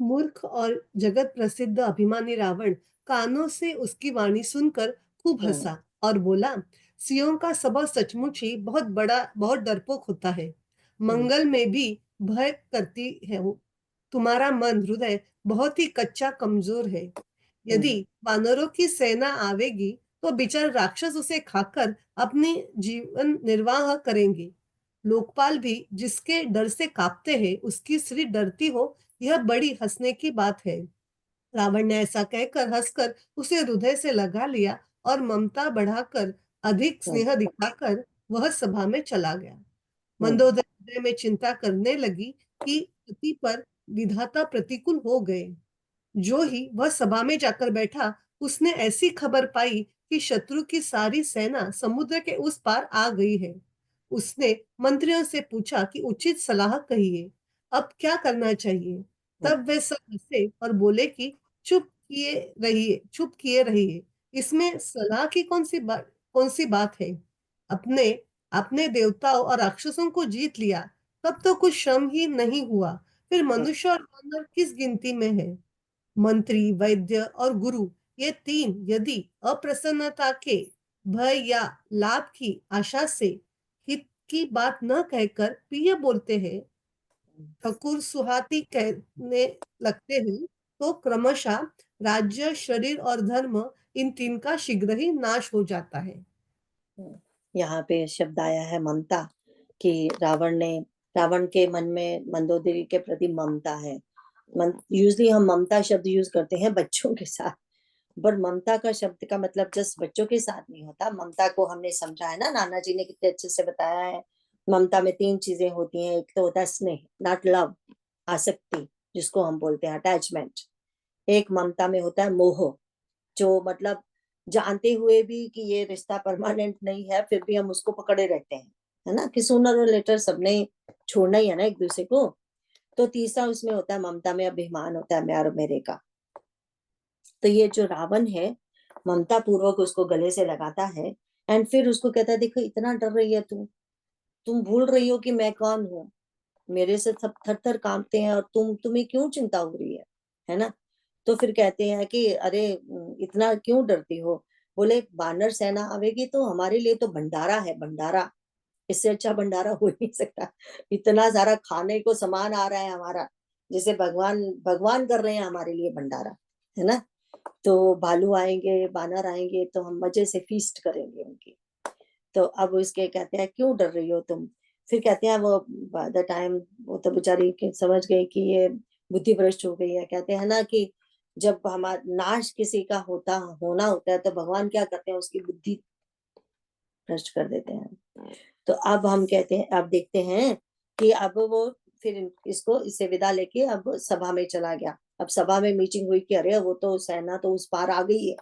मूर्ख और जगत प्रसिद्ध अभिमानी रावण कानों से उसकी वाणी सुनकर खूब हंसा और बोला, सियों का स्वभाव सचमुच ही बहुत बड़ा, बहुत डरपोक होता है, मंगल में भी भय करती है वो। तुम्हारा मन हृदय बहुत ही कच्चा कमजोर है। यदि वानरों की सेना आवेगी तो बेचारे राक्षस उसे खाकर अपनी जीवन निर्वाह करेंगे। लोकपाल भी जिसके डर से कांपते हैं, उसकी स्त्री डरती हो, यह बड़ी हंसने की बात है। रावण ने ऐसा कहकर हंसकर उसे हृदय से लगा लिया और ममता बढ़ाकर, अधिक स्नेह दिखाकर वह सभा में चला गया। मंदोदरी हृदय में चिंता करने लगी कि पति पर विधाता प्रतिकूल हो गए। जो ही वह सभा में जाकर बैठा, उसने ऐसी खबर पाई कि शत्रु की सारी सेना समुद्र के उस पार आ गई है। उसने मंत्रियों से पूछा कि उचित सलाह कहिए, अब क्या करना चाहिए। तब वे सब हंसे और बोले कि चुप किए रहिए। इसमें सलाह की कौन सी बात है। अपने अपने देवताओं और राक्षसों को जीत लिया, तब तो कुछ श्रम ही नहीं हुआ, फिर मनुष्य और वानर किस गिनती में है। मंत्री, वैद्य और गुरु, ये तीन यदि अप्रसन्नता के भय या लाभ की आशा से हित की बात न कहकर प्रिय बोलते हैं, ठकुर सुहाती कहने लगते हैं, तो क्रमशः राज्य, शरीर और धर्म, इन तीन का शीघ्र ही नाश हो जाता है। यहाँ पे शब्द आया है ममता, कि रावण के मन में मंदोदरी के प्रति ममता है। यूजली हम ममता शब्द यूज करते हैं बच्चों के साथ, पर ममता का शब्द का मतलब जस्ट बच्चों के साथ नहीं होता। ममता को हमने समझा है ना, नाना जी ने कितने अच्छे से बताया है। ममता में 3 चीजें होती हैं। एक तो होता है स्नेह, नॉट लव, आसक्ति जिसको हम बोलते हैं अटैचमेंट। एक ममता में होता है मोह, जो मतलब जानते हुए भी कि ये रिश्ता परमानेंट नहीं है, फिर भी हम उसको पकड़े रहते हैं, है ना, कि सूनर और लेटर सबने छोड़ना ही है ना एक दूसरे को। तो तीसरा उसमें होता है ममता में अभिमान होता है, मैं और मेरे का। तो ये जो रावण है ममता पूर्वक उसको गले से लगाता है, एंड फिर उसको कहता है देखो इतना डर रही है तुम भूल रही हो कि मैं कौन हूँ। मेरे से सब थर थर कांपते हैं और तुम्हें क्यों चिंता हो रही है ना। तो फिर कहते हैं कि अरे इतना क्यों डरती हो। बोले वानर सेना आवेगी तो हमारे लिए तो भंडारा है, भंडारा। इससे अच्छा भंडारा हो ही नहीं सकता। इतना सारा खाने को सामान आ रहा है हमारा, जैसे भगवान भगवान कर रहे हैं हमारे लिए भंडारा, है ना। तो भालू आएंगे, बानर आएंगे, तो हम मजे से फीस्ट करेंगे उनकी। तो अब उसके कहते हैं क्यों डर रही हो तुम। फिर कहते हैं वो बाय द टाइम वो तो बेचारी समझ गई कि ये बुद्धि भ्रष्ट हो गई है। कहते हैं ना कि जब हमारा नाश किसी का होना होता है तो भगवान क्या करते हैं, उसकी बुद्धि भ्रष्ट कर देते हैं। तो अब हम कहते हैं, अब देखते हैं कि अब वो फिर इससे विदा लेके अब सभा में चला गया। अब सभा में मीटिंग हुई कि अरे वो तो सेना तो उस पार आ गई है,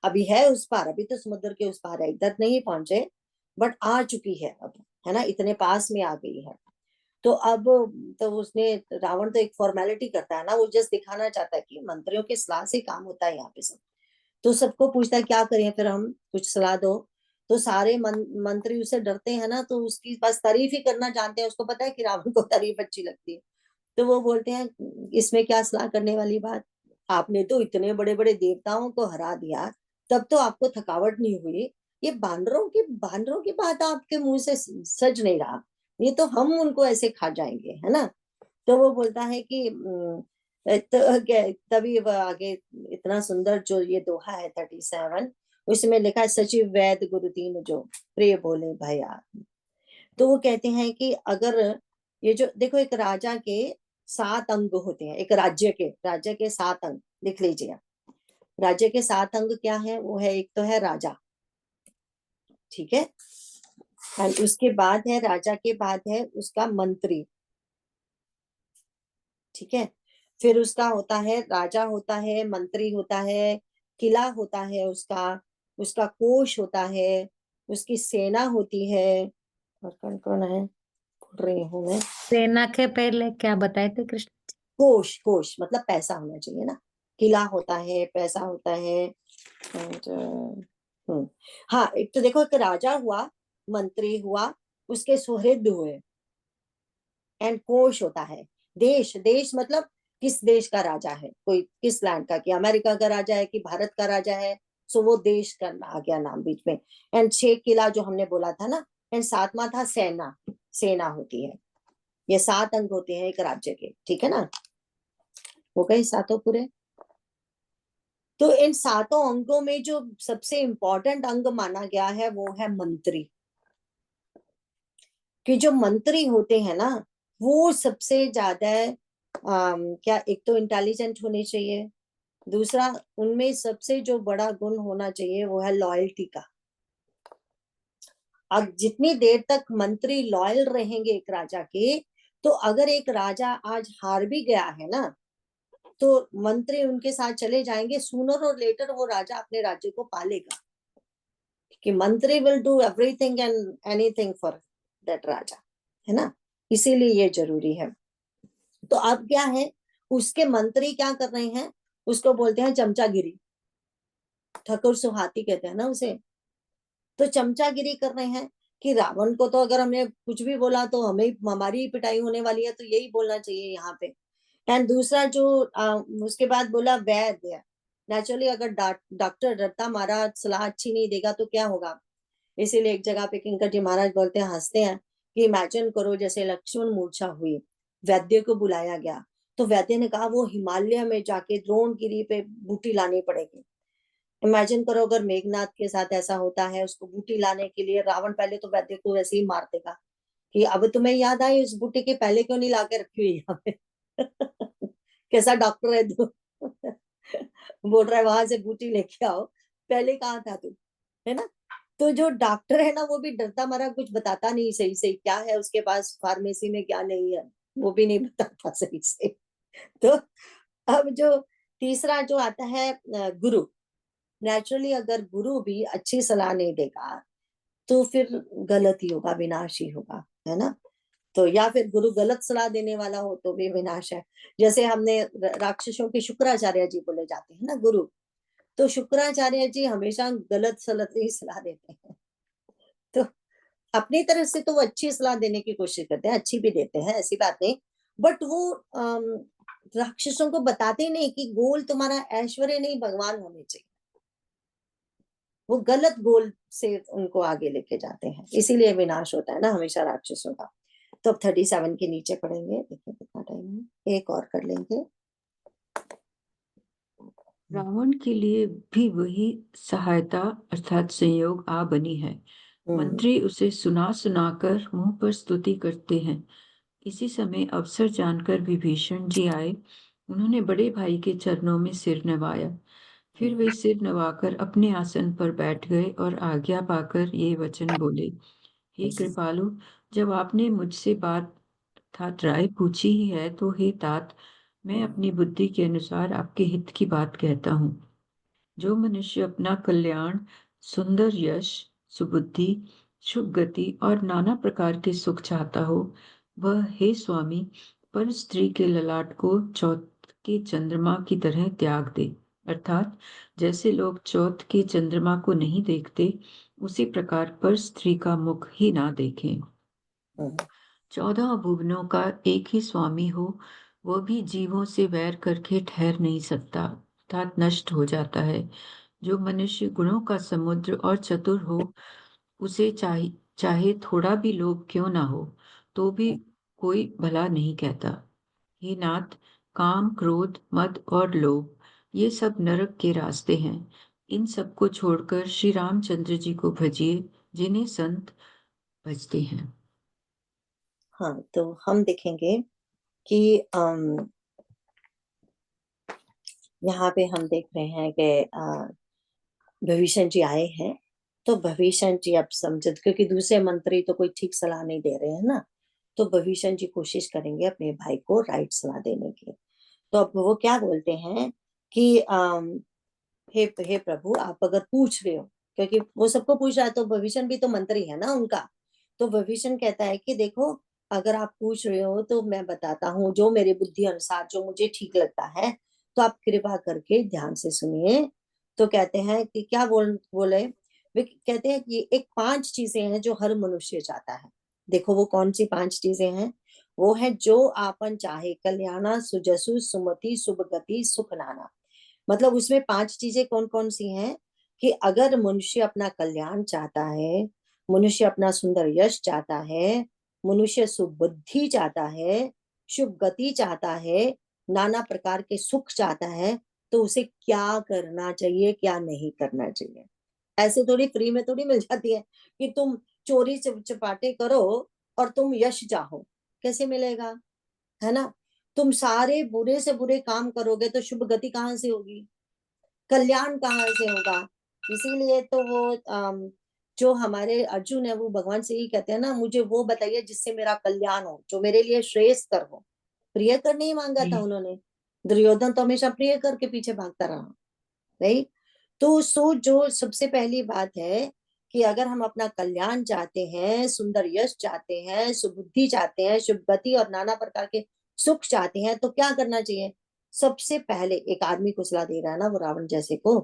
अभी है उस पार, अभी तो समुद्र के उस पार है, इधर नहीं पहुंचे बट आ चुकी है अब, है ना, इतने पास में आ गई है। तो अब तो उसने रावण तो एक फॉर्मेलिटी करता है ना, वो जस्ट दिखाना चाहता है कि मंत्रियों के सलाह से काम होता है यहाँ पे सब। तो सबको पूछता है क्या करें फिर हम, कुछ सलाह दो। तो सारे मंत्री उससे डरते हैं ना, तो उसकी बस तारीफ ही करना जानते हैं। उसको पता है कि रावण को तारीफ अच्छी लगती है। तो वो बोलते हैं इसमें क्या सलाह करने वाली बात, आपने तो इतने बड़े बड़े देवताओं को हरा दिया, तब तो आपको थकावट नहीं हुई। ये बानरों की बात आपके मुंह से सज नहीं रहा, ये तो हम उनको ऐसे खा जाएंगे, है ना। तो वो बोलता है कि तभी वह आगे इतना सुंदर जो ये दोहा है 37, उसमें लिखा है सचिव वैद गुरु तीन जो प्रिय बोले भया। तो वो कहते हैं कि अगर ये जो देखो, एक राजा के 7 अंग होते हैं, एक राज्य के 7 अंग लिख लीजिए। राज्य के 7 अंग क्या है, वो है एक तो है राजा, ठीक है, एंड उसके बाद है राजा के बाद है उसका मंत्री, ठीक है। फिर उसका होता है राजा होता है, मंत्री होता है, किला होता है उसका, उसका कोष होता है, उसकी सेना होती है, और कौन कौन है भूल रही हूँ मैं। सेना के पहले क्या बताए थे कृष्ण? कोष, कोष मतलब पैसा होना चाहिए ना। किला होता है, पैसा होता है, और हाँ, एक तो देखो, एक राजा हुआ, मंत्री हुआ, उसके सुहृद हुए, एंड कोष होता है। देश, देश मतलब किस देश का राजा है, कोई किस लैंड का, कि अमेरिका का राजा है कि भारत का राजा है, सो वो देश का आ गया नाम बीच में। एंड 6 किला जो हमने बोला था ना, एंड 7वां था सेना, सेना होती है। ये 7 अंग होते हैं एक राज्य के, ठीक है ना। हो गए 7 पूरे। तो इन 7 अंगों में जो सबसे इंपॉर्टेंट अंग माना गया है वो है मंत्री। कि जो मंत्री होते हैं ना, वो सबसे ज्यादा क्या, एक तो इंटेलिजेंट होने चाहिए, दूसरा उनमें सबसे जो बड़ा गुण होना चाहिए वो है लॉयल्टी का। अब जितनी देर तक मंत्री लॉयल रहेंगे एक राजा के, तो अगर एक राजा आज हार भी गया है ना, तो मंत्री उनके साथ चले जाएंगे, सूनर और लेटर वो राजा अपने राज्य को पालेगा, कि mantri will do everything and anything for that raja, है ना। इसीलिए ये जरूरी है। तो अब क्या है, उसके मंत्री क्या कर रहे हैं, उसको बोलते हैं चमचागिरी, ठकुर सुहाती कहते हैं ना उसे। तो चमचागिरी कर रहे हैं कि रावण को तो अगर हमने कुछ भी बोला तो हमें हमारी ही पिटाई होने वाली है, तो यही बोलना चाहिए यहाँ पे। एंड दूसरा जो उसके बाद बोला वैद्य, नेचुरली अगर डॉक्टर डरता मारा सलाह अच्छी नहीं देगा तो क्या होगा। इसीलिए एक जगह पे किंकर जी महाराज बोलते हैं, हंसते हैं कि इमेजिन करो जैसे लक्ष्मण मूर्छा हुई, वैद्य को बुलाया गया, तो वैद्य ने कहा वो हिमालय में जाके द्रोणगिरी पे बूटी लानी पड़ेगी। इमेजिन करो अगर मेघनाथ के साथ ऐसा होता है, उसको बूटी लाने के लिए रावण पहले तो वैद्य को वैसे ही मार देगा कि अब तुम्हें याद आई उस बूटी के पहले क्यों नहीं लाके रखी हुई यहाँ पे। कैसा डॉक्टर है तू। बोल रहा है वहां से बूटी लेके आओ, पहले कहाँ था तू, है ना। तो जो डॉक्टर है ना वो भी डरता मारा कुछ बताता नहीं सही सही, क्या है उसके पास फार्मेसी में क्या नहीं है वो भी नहीं बताता सही से। तो अब जो तीसरा जो आता है गुरु, नेचुरली अगर गुरु भी अच्छी सलाह नहीं देगा तो फिर गलत ही होगा, विनाश ही होगा, है ना। तो या फिर गुरु गलत सलाह देने वाला हो तो भी विनाश है। जैसे हमने राक्षसों के शुक्राचार्य जी बोले जाते हैं ना गुरु, तो शुक्राचार्य जी हमेशा गलत सलत ही सलाह देते हैं। तो अपनी तरफ से तो वो अच्छी सलाह देने की कोशिश करते हैं, अच्छी भी देते हैं, ऐसी बात नहीं, बट वो राक्षसों को बताते ही नहीं कि गोल तुम्हारा ऐश्वर्य नहीं भगवान होने चाहिए। वो गलत गोल से उनको आगे लेके जाते हैं, इसीलिए विनाश होता है ना हमेशा राक्षसों का। तो अब 37 के नीचे पढ़ेंगे, देखिए कितना टाइम है, एक और कर लेंगे। रावण के लिए भी वही सहायता अर्थात संयोग आ बनी है। मंत्री उसे सुना सुनाकर मुंह पर स्तुति करते हैं। इसी समय अवसर जानकर विभीषण जी आए। उन्होंने बड़े भाई के चरणों में सिर नवाया। फिर वे सिर नवाकर अपने आसन पर बैठ गए और आज्ञा पाकर ये वचन बोले, हे कृपालु, जब आपने मुझसे बात तात राय पूछी ही है तो हे तात, मैं अपनी बुद्धि के अनुसार आपके हित की बात कहता हूँ। जो मनुष्य अपना कल्याण, सुंदर यश, सुबुद्धि, शुभ गति और नाना प्रकार के सुख चाहता हो, वह हे स्वामी पर स्त्री के ललाट को चौथ के चंद्रमा की तरह त्याग दे। अर्थात जैसे लोग चौथ के चंद्रमा को नहीं देखते, उसी प्रकार पर स्त्री का मुख ही ना देखें। 14 भुवनों का एक ही स्वामी हो, वह भी जीवों से वैर करके ठहर नहीं सकता, अर्थात नष्ट हो जाता है। जो मनुष्य गुणों का समुद्र और चतुर हो, उसे चाहे थोड़ा भी लोभ क्यों ना हो, तो भी कोई भला नहीं कहता। हे नाथ, काम, क्रोध, मद और लोभ, ये सब नरक के रास्ते हैं। इन सब को छोड़कर श्री रामचंद्र जी को भजिए, जिन्हें संत भजते हैं। हाँ, तो हम देखेंगे कि यहाँ पे हम देख रहे हैं कि भविष्य जी आए हैं, तो भविष्य जी अब समझ, क्योंकि दूसरे मंत्री तो कोई ठीक सलाह नहीं दे रहे हैं ना, तो भविष्य जी कोशिश करेंगे अपने भाई को राइट सलाह देने की। तो अब वो क्या बोलते हैं कि हे प्रभु, आप अगर पूछ रहे हो, क्योंकि वो सबको पूछ रहा है, तो भविष्य भी तो मंत्री है ना उनका। तो भविष्य कहता है कि देखो, अगर आप पूछ रहे हो तो मैं बताता हूँ जो मेरी बुद्धि अनुसार जो मुझे ठीक लगता है, तो आप कृपा करके ध्यान से सुनिए। तो कहते हैं कि क्या बोले वे कहते हैं कि एक 5 चीजें हैं जो हर मनुष्य चाहता है। देखो वो कौन सी 5 चीजें हैं, वो है जो आपन चाहे, कल्याणा, सुजसु, सुमति, शुभ गति, सुख नाना। मतलब उसमें 5 चीजें कौन कौन सी हैं, कि अगर मनुष्य अपना कल्याण चाहता है, मनुष्य अपना सुंदर यश चाहता है, मनुष्य सुबुद्धि चाहता है, शुभ गति चाहता है, नाना प्रकार के सुख चाहता है, तो उसे क्या करना चाहिए, क्या नहीं करना चाहिए। ऐसे थोड़ी फ्री में थोड़ी मिल जाती है कि तुम चोरी चपाटे करो और तुम यश चाहो, कैसे मिलेगा, है ना। तुम सारे बुरे से बुरे काम करोगे तो शुभ गति कहाँ से होगी, कल्याण कहाँ से होगा। इसीलिए तो वो जो हमारे अर्जुन है वो भगवान से ही कहते हैं ना, मुझे वो बताइए जिससे मेरा कल्याण हो, जो मेरे लिए श्रेयस्कर हो। प्रियकर नहीं मांगा था उन्होंने, दुर्योधन तो हमेशा प्रियकर के पीछे भागता रहा, राइट। तो जो सबसे पहली बात है कि अगर हम अपना कल्याण चाहते हैं, सुंदर यश चाहते हैं, सुबुद्धि चाहते हैं, शुभ गति और नाना प्रकार के सुख चाहते हैं, तो क्या करना चाहिए? सबसे पहले एक आदमी को सलाह दे रहा है ना वो रावण जैसे को,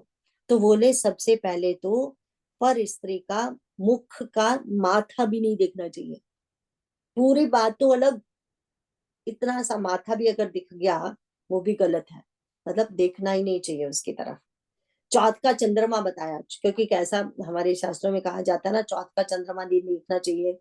तो बोले सबसे पहले तो पर स्त्री का मुख का माथा भी नहीं देखना चाहिए। पूरी बात तो अलग, इतना सा माथा भी अगर दिख गया वो भी गलत है, मतलब देखना ही नहीं चाहिए उसकी तरफ। चौथ का चंद्रमा बताया, क्योंकि कैसा हमारे शास्त्रों में कहा जाता है ना, चौथ का चंद्रमा नहीं देखना चाहिए,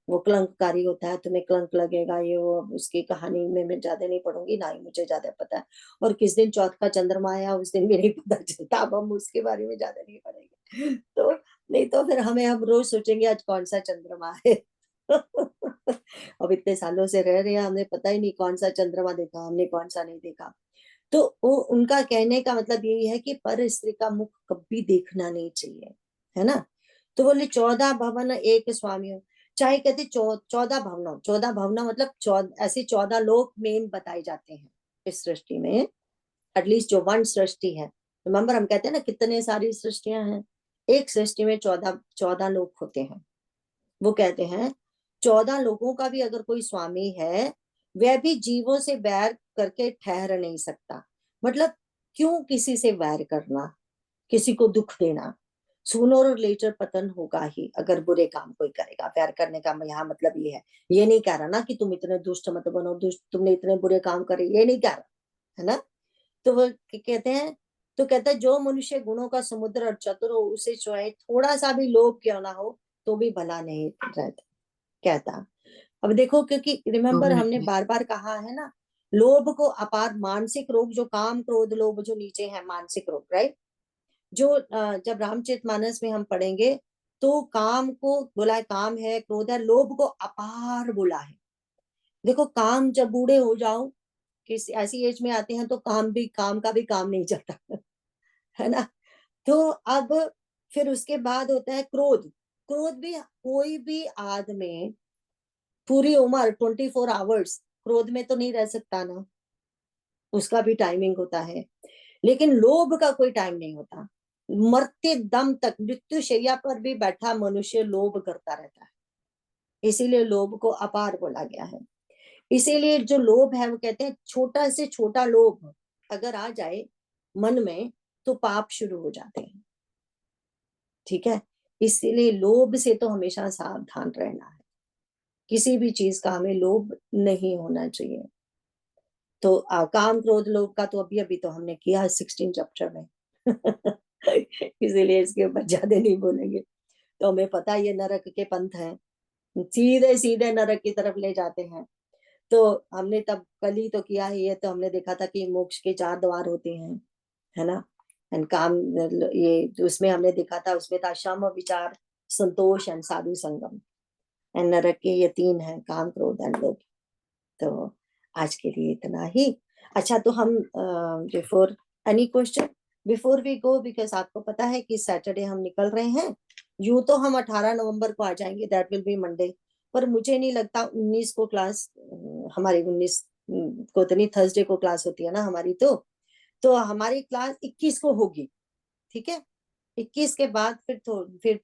वो कलंककारी होता है, तुम्हें कलंक लगेगा, ये वो। उसकी कहानी में मैं ज्यादा नहीं पढ़ूंगी, ना ही मुझे ज्यादा पता है, और किस दिन चौथ का चंद्रमा आया उस दिन भी नहीं पता चलता। अब हम उसके बारे में ज्यादा नहीं पढ़ेंगे, तो नहीं तो फिर हम रोज सोचेंगे आज कौन सा चंद्रमा है। अब इतने सालों से रह रहे हैं, हमने पता ही नहीं कौन सा चंद्रमा देखा हमने, कौन सा नहीं देखा। तो वो उनका कहने का मतलब यही है कि पर स्त्री का मुख कभी देखना नहीं चाहिए, है ना। तो बोले 14 भवन एक स्वामी हो, चाहे कहते 14 भवन, 14 भवन मतलब ऐसे 14 लोग मेन बताए जाते हैं इस सृष्टि में। एटलीस्ट जो वन सृष्टि है, रिमेम्बर हम कहते हैं ना कितने सारी सृष्टियां हैं, एक सृष्टि में 14 लोग होते हैं। वो कहते हैं 14 लोगों का भी अगर कोई स्वामी है, वह भी जीवों से बैर करके ठहर नहीं सकता। मतलब क्यों किसी से वैर करना, किसी को दुख देना, सूनर और लेटर पतन होगा ही अगर बुरे काम कोई करेगा। प्यार करने का यहाँ मतलब ये है, ये नहीं कह रहा ना कि तुम इतने दुष्ट मत बनो, दुष्ट तुमने इतने बुरे काम करे, ये नहीं कह रहा है ना। तो वो कहते हैं, तो कहता है जो मनुष्य गुणों का समुद्र और चतुर हो, उसे चाहे थोड़ा सा भी लोभ क्यों ना हो तो भी भला नहीं रहता, कहता। अब देखो, क्योंकि दो रिमेम्बर मिनट हमने में। बार बार कहा है ना, लोभ को अपार मानसिक रोग, जो काम क्रोध लोभ जो नीचे है मानसिक रोग, राइट। जो जब रामचरितमानस में हम पढ़ेंगे तो काम को बोला है, काम है, क्रोध है, लोभ को अपार बोला है। देखो काम जब बूढ़े हो जाओ, किस ऐसी एज में आते हैं तो काम का भी काम नहीं चलता, है ना। तो अब फिर उसके बाद होता है क्रोध। क्रोध भी कोई भी आदमी पूरी उम्र 24 आवर्स क्रोध में तो नहीं रह सकता ना, उसका भी टाइमिंग होता है। लेकिन लोभ का कोई टाइम नहीं होता, मरते दम तक मृत्यु शैया पर भी बैठा मनुष्य लोभ करता रहता है, इसीलिए लोभ को अपार बोला गया है। इसीलिए जो लोभ है वो कहते हैं छोटा से छोटा लोभ अगर आ जाए मन में तो पाप शुरू हो जाते हैं, ठीक है। इसीलिए लोभ से तो हमेशा सावधान रहना है, किसी भी चीज का हमें लोभ नहीं होना चाहिए। तो काम क्रोध लोभ का तो अभी अभी तो हमने किया है 16 चैप्टर में। इसीलिए इसके ऊपर ज्यादा नहीं बोलेंगे। तो हमें पता है ये नरक के पंथ हैं, सीधे सीधे नरक की तरफ ले जाते हैं। तो हमने तब कल ही तो किया है, ये तो हमने देखा था कि मोक्ष के 4 द्वार होते हैं, है ना। एंड काम, ये तो उसमें हमने देखा था, उसमें था शम विचार संतोष एंड साधु संगम। एंड नरक के ये 3 हैं, काम क्रोध एंड लोभ। तो आज के लिए इतना ही। अच्छा, तो हम before any question before we go, because आपको पता है कि सैटरडे हम निकल रहे हैं। यूं तो हम 18 नवंबर को आ जाएंगे, दैट विल बी मंडे। पर मुझे नहीं लगता 19 को क्लास, हमारी 19 को तो नहीं, थर्सडे को क्लास होती है ना हमारी, तो हमारी क्लास 21 को होगी, ठीक है। 21 के बाद फिर 28